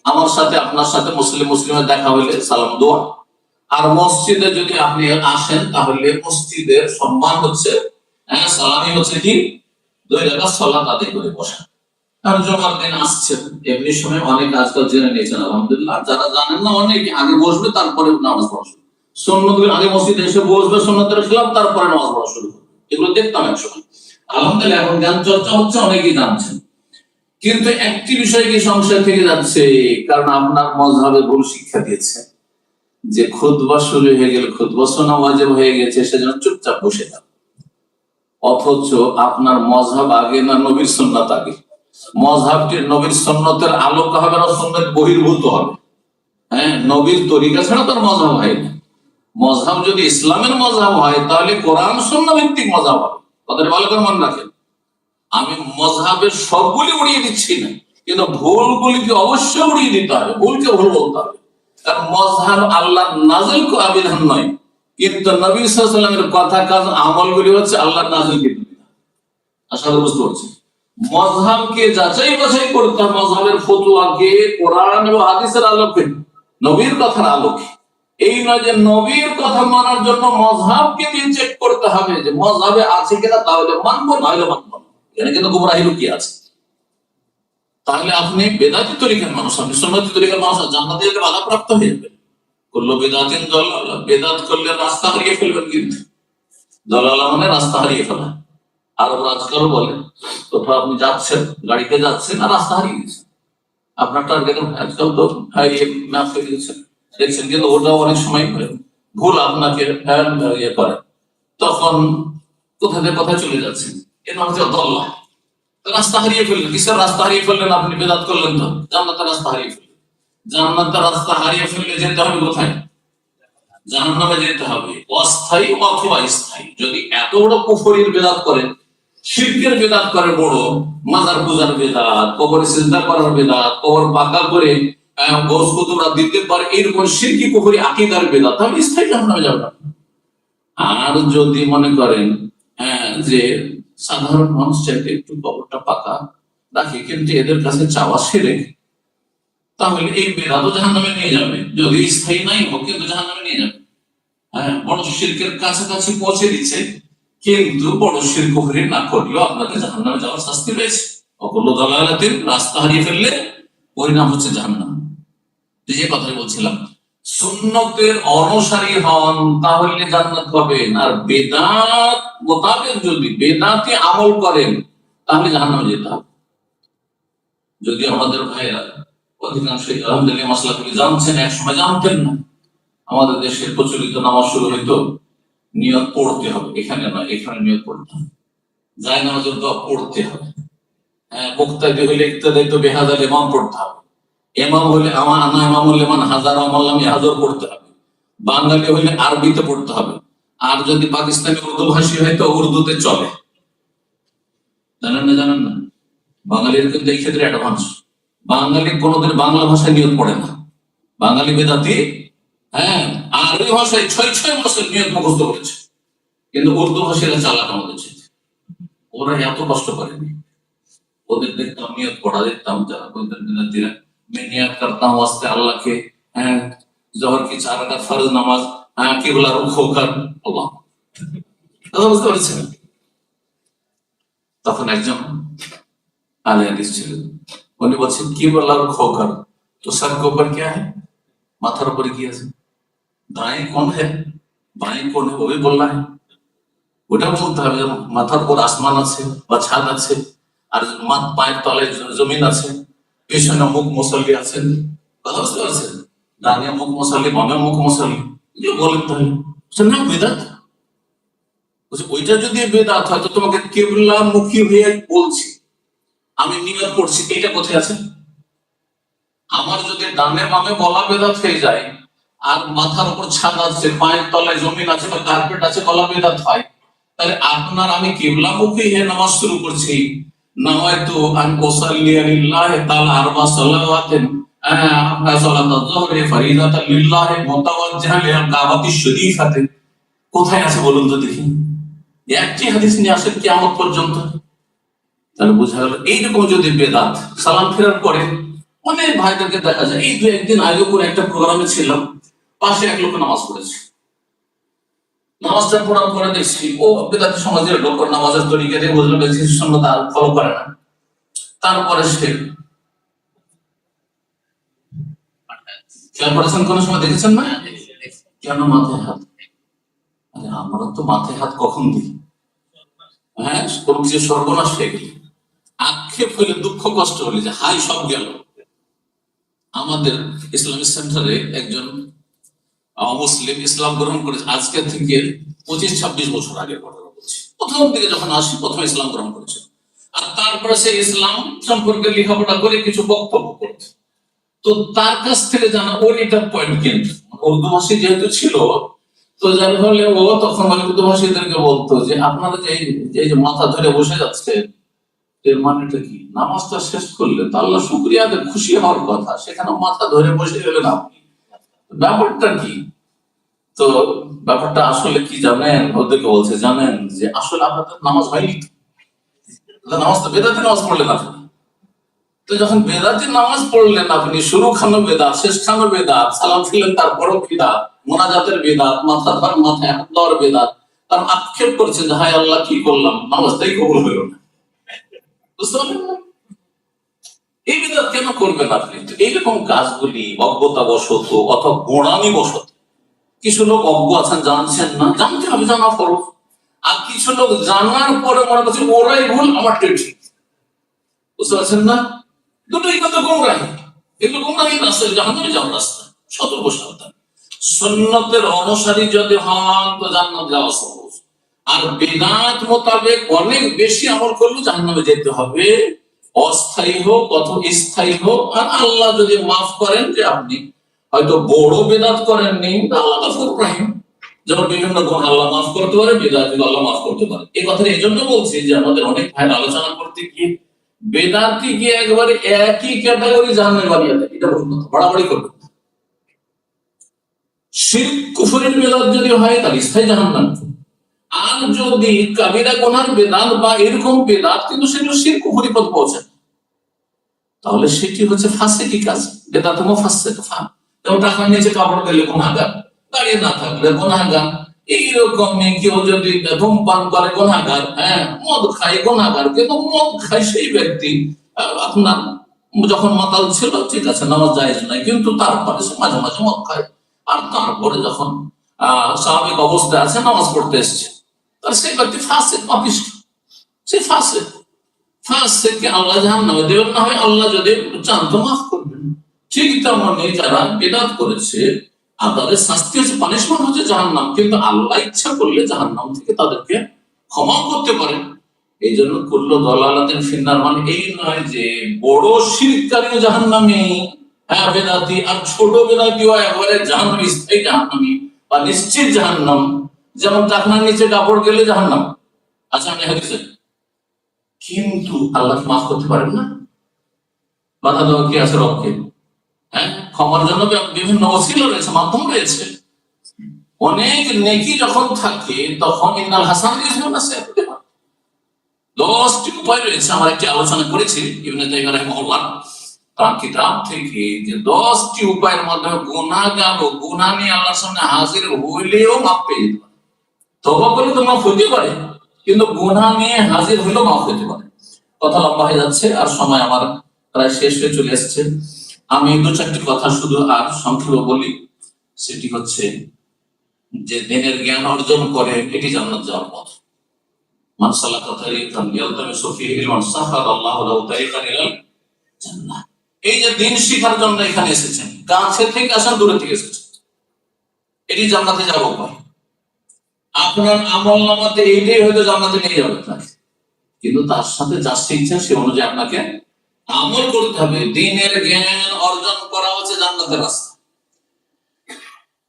আমার সাথে আপনার সাথে মুসলিমের দেখা হইলে সালাম দোয়া। আর মসজিদে যদি আপনি আসেন, তাহলে মসজিদের সম্মান হচ্ছে, সালামি হচ্ছে কি 2 রাকাত সালাত আদায় করে বসা। আর জুমার দিন আসছেন, এমনি সময় অনেক আজকাল জেনে নিয়েছেন আলহামদুলিল্লাহ, যারা জানেন না অনেকে আগে বসবে তারপরে নামাজ পড়া শুরু, সুন্নতগুলো আগে মসজিদে এসে বসবে, সুন্নতের খেলাফ, তারপরে নামাজ পড়া শুরু করবে। এগুলো দেখতাম এক সময়। আলহামদুলিল্লাহ এখন জ্ঞান চর্চা হচ্ছে, অনেকেই জানছেন। কিন্তু একটি বিষয় কি সংশয় থেকে যাচ্ছে, কারণ আপনার মাযহাবে ভুল শিক্ষা দিয়েছে যে খুতবা শুরু হয়ে গেলে, খুতবা শোনা ওয়াজিব হয়ে গেছে, সেজন্য চুপচাপ বসে থাক। অথচ আপনার মাযহাব আগে না নবীর সুন্নাত আগে? মাযহাবটি নবীর সুন্নতের আলোকে হবে না সুন্নাত বহির্ভূত হবে? নবীর তরিকা ছাড়া তার মাযহাব হয় না। মাযহাব যদি ইসলামের মাযহাব হয়, তাহলে কোরআন সুন্নাহ ভিত্তিক মাযহাব হবে। কথাটা ভালো করে মনে রাখেন। আমি মাযহাবের সবগুলি উড়িয়ে দিচ্ছি না, কিন্তু ভুলগুলিকে অবশ্যই উড়িয়ে দিতে হবে, ভুলকে ভুল বলতে হবে। কারণ মাযহাব আল্লাহর নাযিল করা বিধান নয়, কিন্তু নবী সাল্লাল্লাহু আলাইহি ওয়াসাল্লামের কথা, কাজ, আমলগুলি হচ্ছে আল্লাহর নাযিল বিধান। আশা করি বুঝতে পারছেন। মযহাবকে যাচাই বাছাই করতে হবে, মযহাবের ফতোয়াকে কোরআন ও হাদিসের আলোকে, নবীর কথার আলোকে। এই নয় যে নবীর কথা মানার জন্য মযহাবকে দিয়ে চেক করতে হবে যে মযহাবে আছে কিনা, তাহলে মানবো, নাহলে মানবো না। এখানে কিন্তু গোমরাহি লুকিয়ে আছে। তাহলে আপনি বেদাতি তরিকার মানুষ, আপনি সুন্নতি তরিকার মানুষ, জান্নাতে যেতে বাধাপ্রাপ্ত হয়ে যাবেন। কুল্লু বিদআতিন দালালা, বেদাত করলে রাস্তা হারিয়ে ফেলবেন। কিন্তু দালালা মানে রাস্তা হারিয়ে ফেলা। আরব আজকাল বলে কোথাও আপনি যাচ্ছেন, গাড়িতে যাচ্ছেন আর রাস্তা হারিয়ে গেছেন, আপনার টার্গেট আজকাল তো ম্যাপ হয়ে গেছে দেখছেন, কিন্তু ওটা অনেক সময় ভুল আপনাকে ইয়ে করে, তখন কোথায় কোথায় চলে যাচ্ছেন, এর নাম হচ্ছে দল্লা। রাস্তা হারিয়ে ফেললেন। কিসের রাস্তা হারিয়ে ফেললেন? আপনি বেদাত করলেন তো, জান্নাতের রাস্তা হারিয়ে ফেললেন। জান্নাতের রাস্তা হারিয়ে ফেললে যেতে হবে কোথায়? জাহান্নামে যেতে হবে, অস্থায়ী অথবা স্থায়ী। যদি এত বড় কুফরির বেদাত করেন, শিরকের বেদাত করে, বড় মাজার পূজার বেদাত, কবরে সিজদা করার বেদাত, কবর পাকা করে গোস কুতুবরা দিতে পারে, এরকম শিরকি কুফরি আকীদার বেদাত, তাহলে স্থায়ী জাহান্নামে যাবে। আর যদি মনে করেন যে সাধারণ মানুষ চাইতে একটু কবরটা পাকা রাখি, কিন্তু এদের কাছে চাওয়া শিরক, তাহলে এই বেদাতও জাহান্নামে নিয়ে যাবে। যদি স্থায়ী নাই হোক, কিন্তু জাহান্নামে নিয়ে যাবে। বড় শিরকের কাছাকাছি পৌঁছে দিচ্ছে, কিন্তু বড় শিরক কুফরি না করলেও আপনাকে জাহান্নামে যাওয়ার শাস্তি রয়েছে। অকুল্লু দালালাতিন, রাস্তা হারিয়ে ফেললে পরিণাম হচ্ছে জাহান্নাম। যে কথাই বলছিলাম, সুন্নতের অনুসারী হন তাহলে জান্নাত পাবেন, আর বেদাত মোতাবেক যদি বেদাতে আমল করেন তাহলে জাহান্নামে যেতে হবে। যদি আমাদের ভাইরা অধিকাংশই আলহামদুলিল্লাহ মাসলাগুলি জানছেন, এক সময় জানতেন না। আমাদের দেশের প্রচলিত নামাজ শুরু হইতো নিয়ত পড়তে হবে, এখানে নয়, এখানে নিয়ত পড়তে হবে, যায় নামাজের দোয়া পড়তে হবে। মুক্তাদি হইলে ইক্তাদাই তো বেহাজার ইমাম পড়তে হবে, ইমাম হইলে আমার আনা ইমাম হইলে মান হাজার আমাল্লাম হাজার পড়তে হবে, বাঙালি হইলে আরবিতে পড়তে হবে, আর যদি পাকিস্তানি উর্দু ভাষী হয় তো উর্দুতে চলে। জানেন না? জানেন না? বাঙালির কিন্তু এই ক্ষেত্রে অ্যাডভান্স। বাঙালি কোনোদিন বাংলা ভাষায় নিয়ত পড়ে না, বাঙালি বেদাতি আরবি ভাষায় ছয় ছয় মাসের নিয়ত মুখস্থ করেছে, কিন্তু উর্দু ভাষীরা চালাক আমাদের চেয়ে। ওরা এত কষ্ট করেনি। ওদের দেখতাম নিয়ত পড়া, দেখতাম যারা বলতেন বিদাতিরা, मैं नियत करता हूँ वास्ते अल्लाह के जोहर की 4 রাকাত ফরজ নামাজ কিবলা রুখ হোকার আল্লাহ। বুঝতে পারছেন? তখন একজন আলে হাদিস ছিলেন, উনি বলছেন কিবলা রুখ হোকার তো সর के ऊपर क्या है, মাথার উপরে কি আছে? দাঁয়ে কোন है, বাঁয়ে কোন है, वो भी बोलना है। ওটা বলতে হবে মাথার উপর আসমান আছে বা ছাদ আছে, আর পায়ের তলায় জমিন আছে, পেছনে মুখ মুসল্লি আছেন। কথা বুঝতে পারছেন? ডানে মুখ মুসল্লি, বামে মুখ মুসল্লি, বলেন তাহলে না বেদাত। ওইটা যদি বেদাত হয় তো তোমাকে কিবলা মুখী হয়ে বলছি, আমি নিয়ত পড়ছি, এটা কোথায় আছে? আমার যদি ডানে বামে বলা বেদাত হয়ে যায়, আর মাথার উপর ছাদ আছে, পায়ের তলায় জমিন আছে বা কার্পেট আছে, বলা বেদাত হয়, তাহলে আপনার আমি কিবলা মুখী হয়ে নামাজ শুরু করছি, নাওয়াইতু আন উসাল্লি লিল্লাহি তাআলা আরবা সালাওয়াতিন সালাতাল যুহরি ফরিদাতান লিল্লাহি মুতাওয়াজ্জিহান ইলা কাবাতিশ শরীফাতে, কোথায় আছে বলুন তো দেখি? একটি হাদিস নিয়ে আসেন কিয়ামত পর্যন্ত। তাহলে বোঝা গেল এইরকম যদি বেদাত সালাম ফেরার পরে অনেক ভাইদেরকে দেখা যায়। এই 2-1 দিন আগে করে একটা প্রোগ্রামে ছিলাম, পাশে এক লোক নামাজ পড়েছে। নামাজটা পড়ার পরে দেখছি ও বেদাতি সমাজের লোক, নামাজের তরিকা দিয়ে বুঝলো বেশি সুন্নাত ফলো করে না। তারপরে সে খেয়াল করেছেন, কোন সময় দেখেছেন না কেন মাথায় হাত? আরে আমরা তো মাথায় হাত কখন দিই? কোন কিছু সর্বনাশ হয়ে গেলে, আক্ষেপ হলে, দুঃখ কষ্ট হলে, যে হাই সব গেল। আমাদের ইসলামিক সেন্টারে একজন মুসলিম ইসলাম গ্রহণ করেছে আজকে থেকে 25-26 বছর আগের কথা বলছি। প্রথম দিকে যখন আসি, প্রথম ইসলাম গ্রহণ করেছে, আর তারপরে সে ইসলাম সম্পর্কে লেখাপড়া করে কিছু বক্তব্য করছে। তো তার কাছ থেকে জানা ওর এটা পয়েন্ট, কিন্তু উর্দু ভাষী যেহেতু ছিল, তো যার ফলে ও তখন উর্দু ভাষীদেরকে বলতো যে আপনারা যে মাথা ধরে বসে যাচ্ছে, এর মানেটা কি? নামাজটা শেষ করলে তো আল্লাহ শুকরিয়া আদায় খুশি হওয়ার কথা, সেখানে মাথা ধরে বসে গেলেন আপনি, ব্যাপারটা কি? তো ব্যাপারটা আসলে কি জানেন? ওদেরকে বলছে জানেন যে আসলে আপনাদের নামাজ হয়নি। নামাজটা বেদাতি নামাজ পড়লেন আপনি। তো যখন বেদাতি নামাজ পড়লেন আপনি, শুরু খানো বেদাত, শেষ খানো বেদাত, সালাম ফিরলেন তারপরও বেদাত, মোনাজাতের বেদাত, মাথায় হাত দেওয়ার বেদাত, তার আক্ষেপ করছেন যে হায় আল্লাহ কি করলাম, নামাজটাই কবুল হইল না। বুঝতে পারলেন না? এই বেদাত কেন করবেন আপনি? তো এইরকম কাজগুলি অজ্ঞতা বশত অথবা গোড়ামি বশত, কিছু লোক অজ্ঞ আছেন, জানছেন না, জানতে হবে, জানা ফরজ। আর কিছু লোক জানার পরে মনে করছে ওরাই ভুল, আমারটাই ঠিক। বুঝতে পারছেন না? দুটোই কিন্তু গোমরাহি। এগুলো গোমরাহি রাস্তা, জাহান্নামে যাওয়ার রাস্তা। সতর্ক সাবধান। সুন্নতের অনুসারী যদি হন তো জান্নাত যাওয়া সহজ। আর বিদআত মোতাবেক অনেক বেশি আমল করলে জাহান্নামে যেতে হবে, অস্থায়ী হোক অথবা স্থায়ী হোক। আর আল্লাহ যদি মাফ করেন, যে আপনি হয়তো বড় বেদাত করেননি, আল্লাহ গফুর রহিম, যেমন বিভিন্ন গুণ আল্লাহ মাফ করতে পারে, বেদাত আল্লাহ মাফ করতে পারে। এই কথাটা এই জন্য বলছি যে আমাদের অনেক ভাইয়ের আলোচনা করতে গিয়ে বেদাতি কি একবারে একই ক্যাটাগরি জাহান্নামে বানিয়ে দেয়, এটা ভুল কথা, বাড়াবাড়ি করবে। শিরক কুফরের বেদাত যদি হয় তাহলে স্থায়ী জাহান্নাম। আর যদি কাবিরা গুনার বেদাত বা এরকম বেদাত কিন্তু সেগুলো শিরক কুফরি পদ পৌঁছে, তাহলে সেটি হচ্ছে ফাসিকি কাজ, বেদাত মুফাসসিক। যেমন টাকা নিচে কাপড় দিলে গুনাহগার, দাঁড়িয়ে না থাকলে গুনাহগার, এইরকম কেউ যদি ধূমপান করে গুনাহগার, মদ খায় গুনাহগার। কিন্তু মদ খায় সেই ব্যক্তি আপনার যখন মাতাল ছিল ঠিক আছে, নামাজ জায়েজ নাই, কিন্তু তারপরে সে মাঝে মাঝে মদ খায়। আর তারপরে যখন স্বাভাবিক অবস্থায় আছে, নামাজ পড়তে এসছে, তার সেই ব্যক্তি ফাসিক, পাপিষ্ঠ, সে ফাসিক। ফাসিককে আল্লাহ জাহান্নামে দেবেন না, হয় আল্লাহ যদি চান তো মাফ করবেন। ঠিক তেমনি যারা বেদাত করেছে আর তাদের শাস্তি হচ্ছে, পানিশমেন্ট হচ্ছে জাহান্নাম, কিন্তু আল্লাহ ইচ্ছা করলে জাহান্নাম থেকে তাদেরকে ক্ষমা করতে পারেন। এই জন্য কুল্লু দালালাতিন ফিন্নার মানে এই নয় যে বড় শিরকারীও জাহান্নামী, বেদাতি, আর ছোট বেদাতিও একবারে জাহান্নামী, স্থায়ী জাহান্নামী বা নিশ্চিত জাহান্নাম। যেমন টাকনার নিচে কাপড় গেলে জাহান্নাম, আচ্ছা আমি হাদিসে, কিন্তু আল্লাহ মাফ করতে পারেন না। বাধা দেওয়া কি আছে রবকে? ক্ষমার জন্য বিভিন্ন ওসিলা রয়েছে, মাধ্যম রয়েছে। অনেক নেকি যখন থাকে তখন ইন্নাল হাসান ইউযহিবুন 10টি উপায় রয়েছে। আমরা একটি আলোচনা করেছি ইবনে তাইমিয়া রাহিমাহুল্লাহ তার কিতাব থেকে, যে 10টি উপায়ের মধ্যে গুনাহগার ও গুনাহ নিয়ে আল্লাহর সামনে হাজির হইলেও মাফ পেয়ে যেতে পারে। তওবা করলে তো মাফ হতে পারে, কিন্তু গুনাহ নিয়ে হাজির হইলেও মাফ হতে পারে। কথা লম্বা হয়ে যাচ্ছে আর সময় আমার প্রায় শেষ হয়ে চলে আসছে। আমি 2-4টি কথা শুধু আর সংক্ষেপে বলি। সেটি হচ্ছে যে দিনের জ্ঞান অর্জন করে এটি জান্নাত যাওয়ার পথ। মান সালাকা তারিকান ইয়ালতামিসু ফীহি ইলমান সাহালাল্লাহু লাহু তারিকান ইলাল জান্নাহ। এই যে দিন শিখার জন্য এখানে এসেছেন, কাছে থেকে আসেন দূরে থেকে এসেছেন, এটি জান্নাতে যাওয়ার উপায়। আপনার আমলনামাতে এইটাই হয়তো জান্নাতে নিয়ে যাবে তাকে, কিন্তু তার সাথে যা শিখছেন সে অনুযায়ী আপনাকে আমল করতে হবে। দিনের জ্ঞান অর্জন করা হচ্ছে জান্নাতের রাস্তা।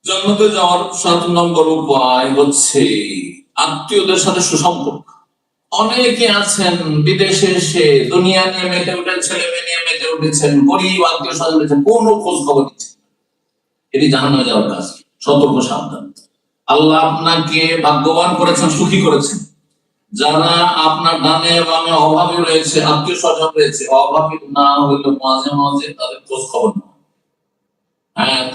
জান্নাতে যাওয়ার 7 নম্বর উপায় হচ্ছে আত্মীয়দের সাথে সুসম্পর্ক। অনেকে আছেন বিদেশে এসে দুনিয়া নিয়ে মেতে উঠেন, ছেলে মেয়ে নিয়ে মেতে উঠেছেন, গরিব আত্মীয় স্বজন রয়েছেন, কোনো খোঁজ খবর দিচ্ছেন, এটি জাহান্নামে যাওয়ার কাজ। সতর্ক সাবধান। আল্লাহ আপনাকে ভাগ্যবান করেছেন, সুখী করেছেন। যারা আপনার ডানে বামে অভাবী রয়েছে, আত্মীয় স্বজন রয়েছে, অভাবী না হইলে মাঝে মাঝে তাদের খোঁজ খবর নেওয়া,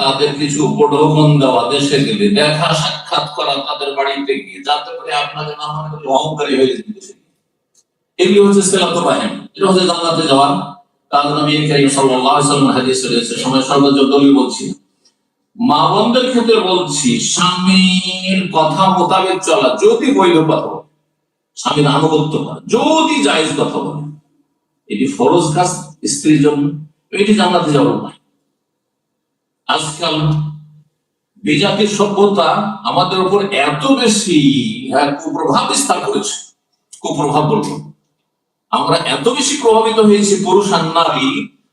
তাদের কিছু উপঢৌকন দেওয়া, দেশে গেলে দেখা সাক্ষাৎ করা তাদের বাড়িতে গিয়ে, যাতে করে আপনাদের না মনে করি অহংকারী হয়ে যেতে। এগুলি হচ্ছে সিলাতুর রাহিম, এটা হচ্ছে জান্নাতে যাওয়ার কাজ। নবী কারীম সাল্লাল্লাহু আলাইহি ওয়াসাল্লাম হাদিসে রয়েছে, সময় সর্বোচ্চ দলিল বলছি, মা বোনদের ক্ষেত্রে বলছি, স্বামীর কথা মোতাবেক চলা, যদি বৈধ কথা বলে, স্বামীর আনুগত্য করা, যদি জায়েজ কথা বলে, এটি ফরজ কাজ স্ত্রীর জন্য, এটি জান্নাতে যাওয়ার উপায়। আজকাল বিজাতির সভ্যতা আমাদের উপর এত বেশি কুপ্রভাব বিস্তার করেছে, কুপ্রভাব বলবো, আমরা এত বেশি প্রভাবিত হয়েছি পুরুষ আর নারী,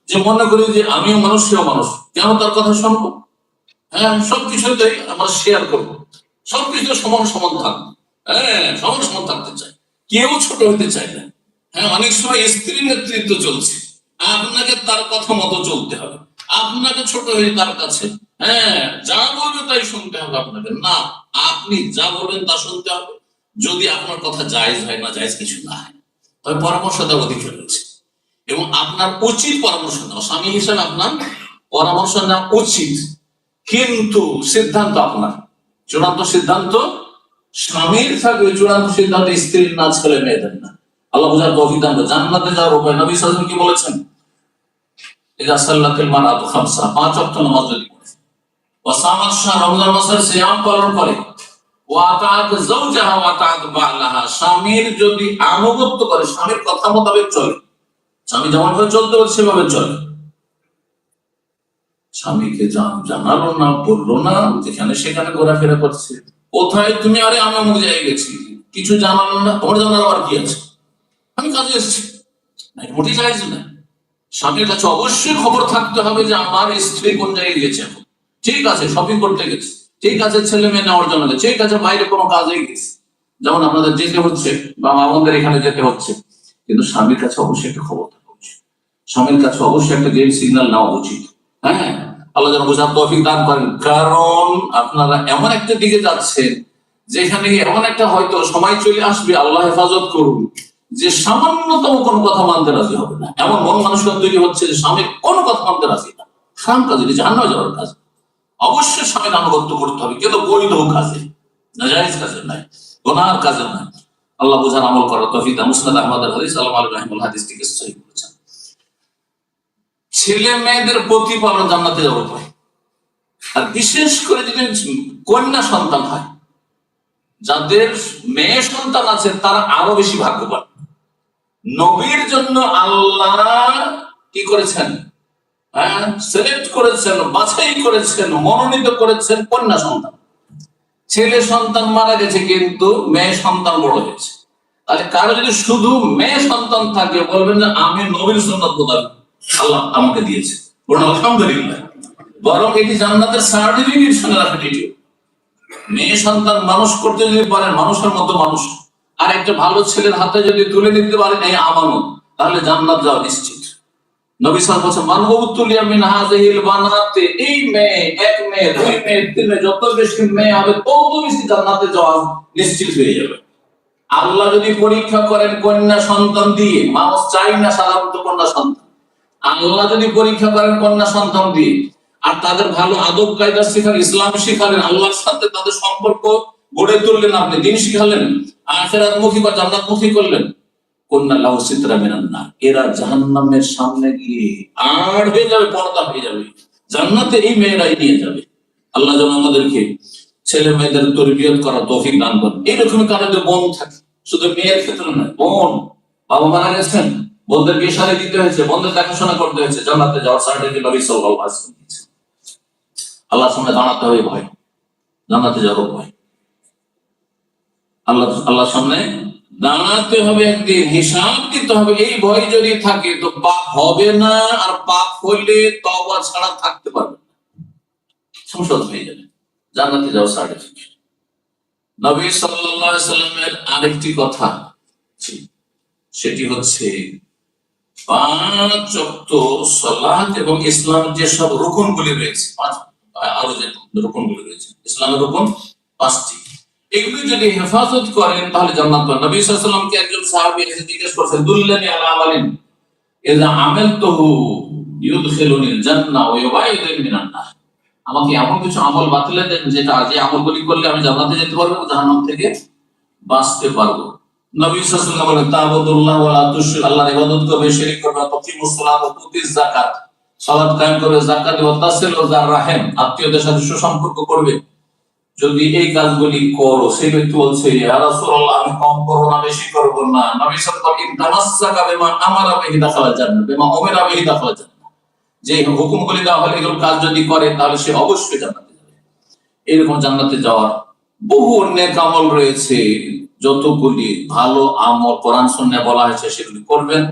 যে মনে করি যে আমিও মানুষ সেও মানুষ, কেন তার কথা শুনবো? সবকিছুতে আমরা শেয়ার করবো, সবকিছু সমান সমান থাকবো, সমান সমান থাকতে চাই, কেউ ছোট হতে চায় না। অনেক সময় স্ত্রীর নেতৃত্ব চলছে, আপনাকে তার কথা মতো চলতে হবে, আপনাকে ছোট হয়ে তার কাছে যা বলবে তাই শুনতে হবে আপনাকে, না, আপনি যা বলবেন তা শুনতে হবে, যদি আপনার কথা জায়েজ হয়, না জায়েজ কিছু না হয়। তবে পরামর্শ দেওয়ার অধিকার রয়েছে এবং আপনার উচিত পরামর্শ নেওয়া, স্বামী হিসেবে আপনার পরামর্শ নেওয়া উচিত, কিন্তু সিদ্ধান্ত আপনার। চূড়ান্ত সিদ্ধান্ত স্বামীর থাকবে, চূড়ান্ত সিদ্ধান্ত স্ত্রীর না, ছেলে মেয়েদের না। আল্লাহ বুঝার তৌফিক দান করুন। জান্নাতে যাওয়ার উপায় নবী সাল্লাল্লাহু আলাইহি ওয়াসাল্লাম কি বলেছেন? ইযা সাল্লাতিল মারআতু খামসা, 5 ওয়াক্ত নামাজ যদি পড়ে, ওয়া সামাত শাহর, রমজান মাসের সিয়াম পালন করে, ওয়া আতাআত যাওজাহা ওয়া আতাআত বা'লাহা, স্বামীর যদি আনুগত্য করে, স্বামীর কথা মোতাবেক চলে, স্বামী যেমন ভাবে চলতে বলছে সেভাবে চলে, স্বামীকে জানালো না, বললো না, যেখানে সেখানে ঘোরাফেরা করছে, কোথায় তুমি, আরে আমি অমুক জায়গায় গেছি, কিছু জানালো না, তোমার জানার আবার কি আছে, আমি কাজে এসেছি, মোটেই জায়েজ না। স্বামীর কাছে অবশ্যই খবর থাকতে হবে যে আমার স্ত্রী কোন জায়গায় গেছে, ঠিক আছে শপিং করতে গেছে, ঠিক আছে ছেলে মেয়ে নেওয়ার জন্য গেছে, ঠিক আছে বাইরে কোনো কাজে গেছে, যেমন আপনাদের যেতে হচ্ছে বা আমাদের এখানে যেতে হচ্ছে, কিন্তু স্বামীর কাছে অবশ্যই একটা খবর থাকা উচিত, স্বামীর কাছে অবশ্যই একটা গ্রিন সিগন্যাল নেওয়া উচিত। হ্যাঁ, আল্লাহ যেন বোঝার তৌফিক দান করেন। কারণ আপনারা এমন একটা দিকে যাচ্ছেন যেখানে এমন একটা হয়তো সময় চলে আসবে, আল্লাহ হেফাজত করুন, যে সামান্যতম কোনো কথা মানতে রাজি হবে না। এমন মন মানসিকতা তৈরি হচ্ছে যে স্বামীর কোনো কথা মানতে রাজি না, খারাপ কাজে, জাহান্নামে যাওয়ার কাজ। অবশ্যই স্বামীর আনুগত্য করতে হবে, কিন্তু বৈধ কাজে, নাজায়েজ কাজে নাই, গুনার কাজে নাই। আল্লাহ বুঝার আমল করার তৌফিক দান। মুসনাদ আহমদের হাদিস, আল্লামা আলী রাহিমাহুল্লাহ হাদিসটিকে সহিহ বলেছেন। ছেলে মেয়েদের প্রতিপালন জান্নাতে যাওয়ার উপায়, আর বিশেষ করে যদি কন্যা সন্তান হয়, যাদের মেয়ে সন্তান আছে তারা আরো বেশি ভাগ্যবান। নবীর জন্য আল্লাহ কি করেছেন? সিলেক্ট করেছেন, বাছাই করেছেন, মনোনীত করেছেন কন্যা সন্তান। ছেলে সন্তান মারা গেছে কিন্তু মেয়ে সন্তান বড় হয়েছে। তাহলে কারো যদি শুধু মেয়ে সন্তান থাকে, বলবেন যে আমি নবীর সুন্নাত মোতাবেক আল্লাহ আমাকে দিয়েছে, বলুন আলহামদুলিল্লাহ। বরং এটি জান্নাতের সার্টিফিকেট শুনে রাখেন। এটি মেয়ে সন্তান মানুষ করতে যদি পারেন, মানুষের মতো মানুষ, আর একটা ভালো ছেলের হাতে যদি তুলে নিতে পারেন এই আমানত, তাহলে জান্নাত যাওয়া নিশ্চিত। নবী সাল্লাল্লাহু আলাইহি ওয়াসাল্লাম মান উবতুলিয়া মিন হাযিহিল বানাতে, এই মেয়ে, এক মেয়ে, দুই মেয়ে, তিন মেয়ে, যত বেশি মেয়ে হবে তত বেশি জান্নাতে যাওয়া নিশ্চিত হয়ে যাবে। আল্লাহ যদি পরীক্ষা করেন কন্যা সন্তান দিয়ে, মানুষ চাই না সাধারণত কন্যা সন্তান, আল্লাহ যদি পরীক্ষা করেন কন্যা সন্তান দিয়ে, আর তাদের ভালো আদব কায়দা শেখালেন, ইসলাম শিখালেন, আল্লাহর সাথে তাদের সম্পর্ক গড়ে তুললেন, আপনি দিন শিখালেন, আখিরাতমুখী বা জান্নাতমুখী করলেন, কন্যা লাহু সিতরা মিনান নার, এরা জাহান্নামের সামনে গিয়ে আড় হয়ে যাবে, পর্দা হয়ে যাবে, জান্নাতে এই মেয়েরাই নিয়ে যাবে। আল্লাহ যেন আমাদেরকে ছেলে মেয়েদের তরবিয়ত করা তৌফিক দান করেন। এইরকমই কারণে বোন থাকে, শুধু মেয়ের ক্ষেত্রে নয়, বোন, বাবা মারা গেছেন, বোনদের বিয়ে শাদী দিতে হয়েছে, বোনদের দেখাশোনা করতে হয়েছে, জান্নাতে যাওয়ার সার্টিফিকেট নবী সাল্লাল্লাহু আলাইহি ওয়াসাল্লাম দিয়েছেন। আল্লাহর সামনে দাঁড়াতে হবে ভয়, জান্নাতে যাওয়ার ভয়, আল্লাহর সামনে দাঁড়াতে হবে, একদিন হিসাব দিতে হবে। এই ভয় যদি থাকে তো পাপ হবে না, আর পাপ হইলে তওবা ছাড়া থাকতে পারবে না, সংশোধন হয়ে যাবে, জান্নাতে যাওয়ার সার্টিফিকেট। নবী সাল্লাল্লাহু আলাইহি ওয়াসাল্লামের আরেকটি কথা, সেটি হচ্ছে 5 ওয়াক্ত সালাত এবং ইসলামের যে সব রুকনগুলি রয়েছে, আরো যে রুকনগুলি রয়েছে, ইসলামের রুকন 5টি, এগুলি যদি হেফাজত করেন তাহলে জান্নাত পাবেন। নবী সাল্লাল্লাহু আলাইহি ওয়াসাল্লামকে একজন সাহাবী এসে জিজ্ঞেস করেছেন, দুল্লানি আলা আমালিন ইযা আমালতুহু ইউদখিলুনিল জান্নাহ ওয়া ইউবাইদুনি মিনান নার, আমাকে এমন কিছু আমল বাতলে দেন যেটা, যে আমলগুলি করলে আমি জান্নাতে যেতে পারবো, জাহান্নাম থেকে বাঁচতে পারবো। নবী সাল্লাল্লাহু আলাইহি ওয়াসাল্লাম বলেন, তা'বুদুল্লাহ ওয়া লা তুশরিকু, আল্লাহর ইবাদত করবে, শিরক করবে না, তুকিমুস সালাত ওয়া তুতিজ যাকাত, সালাত কায়েম করবে, যাকাত ওয়া তাসিলু যার রাহিম, আত্মীয়দের সাথে সুসম্পর্ক করবে। যদি এই কাজগুলি করো, সেই ব্যক্তি বলছে, ইয়া রাসূলুল্লাহ আমি কম করব না, বেশি করব না। নবী সাল্লাল্লাহু আলাইহি ওয়াসাল্লাম তামাসসাকা বিমা আমারা বিহি দাখালা জান্নাহ, বিমা উমিরা বিহি দাখালা জান্নাহ, যে হুকুমগুলি দেওয়া হলে এগুলো কাজ যদি করে তাহলে সে অবশ্যই জান্নাতে যাবে। এরকম জান্নাতে যাওয়ার বহু নেক আমল রয়েছে, যতগুলি ভালো আমল কোরআন সুন্নাহে বলা হয়েছে সেগুলি করবেন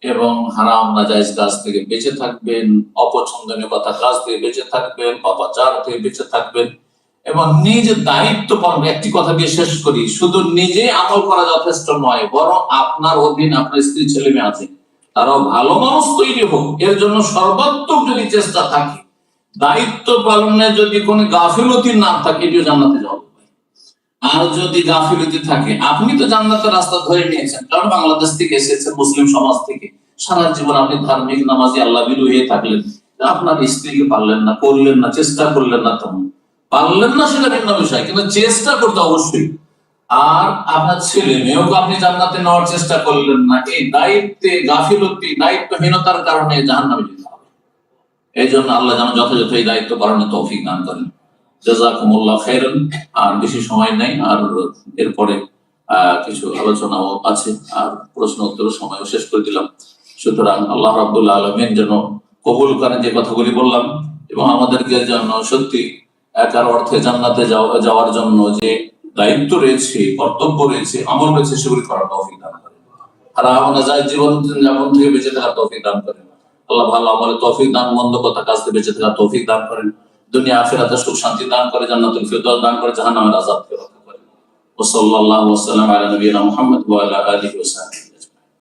এবং হারাম নাজায়েজ কাজ থেকে বেঁচে থাকবেন, অপছন্দনীয় কথা কাজ থেকে বেঁচে থাকবেন, পাপাচার থেকে বেঁচে থাকবেন এবং নিজের দায়িত্ব পালন। একটি কথা দিয়ে শেষ করি, শুধু নিজে আমল করা যথেষ্ট নয়, বরং আপনার অধীন আপনার স্ত্রী ছেলে মেয়ে আছে, তারাও ভালো মানুষ তৈরি হোক, এর জন্য সর্বাত্মক যদি চেষ্টা থাকে, দায়িত্ব পালনে যদি কোনো গাফিলতি না থাকে, এটিও জান্নাতে যাওয়া। আর যদি গাফিলতি থাকে, আপনি তো জান্নাতের রাস্তা ধরে নিয়েছেন, কারণ বাংলাদেশ থেকে এসেছেন, মুসলিম সমাজ থেকে, সারা জীবন আপনি ধার্মিক নামাজি আল্লাহ বিরু হয়ে থাকলেন, আপনার স্ত্রীকে পারলেন না, করলেন না, চেষ্টা করলেন না, তেমন পারলেন না সেটা ভিন্ন বিষয়, কিন্তু চেষ্টা করতে অবশ্যই। আর আপনার ছেলে মেয়েকে আপনি জান্নাতে নেওয়ার চেষ্টা করলেন না, এই দায়িত্বে গাফিলতি, দায়িত্বহীনতার কারণে জাহান্নামে যেতে হবে। এই জন্য আল্লাহ যেন যথাযথ এই দায়িত্ব পালনের তৌফিক দান করেন। জাযাকুমুল্লাহ খাইরান। আর বেশি সময় নেই, আর এরপরে কিছু আলোচনাও আছে, আর প্রশ্ন উত্তরের সময়ও শেষ করে দিলাম। সুতরাং আল্লাহ রাব্বুল আলামিন যেন কবুল করেন যে কথাগুলি বললাম, এবং আমাদেরকে যেন সত্যি একার অর্থে জান্নাতে যাওয়ার জন্য যে দায়িত্ব রয়েছে, কর্তব্য রয়েছে, আমল রয়েছে, সেগুলি করার তৌফিক দান করেন। হারাম নাজায়েজ জীবন যাপন থেকে বেঁচে থাকার তৌফিক দান করেন। আল্লাহ ভালো আমলের তৌফিক দান, মন্দ কথা কাজ থেকে বেঁচে থাকার তৌফিক দান করেন। দুনিয়া আখিরাতে সুখ শান্তি দান করে, জান্নাতুল ফিরদাউস দান করে, জাহান্নামের আযাব থেকে রক্ষা করেন। ওয়া সাল্লাল্লাহু ওয়া সাল্লাম আলা নবিয়িনা মুহাম্মদ ওয়া আলা আলিহি ওয়া সাহবিহি।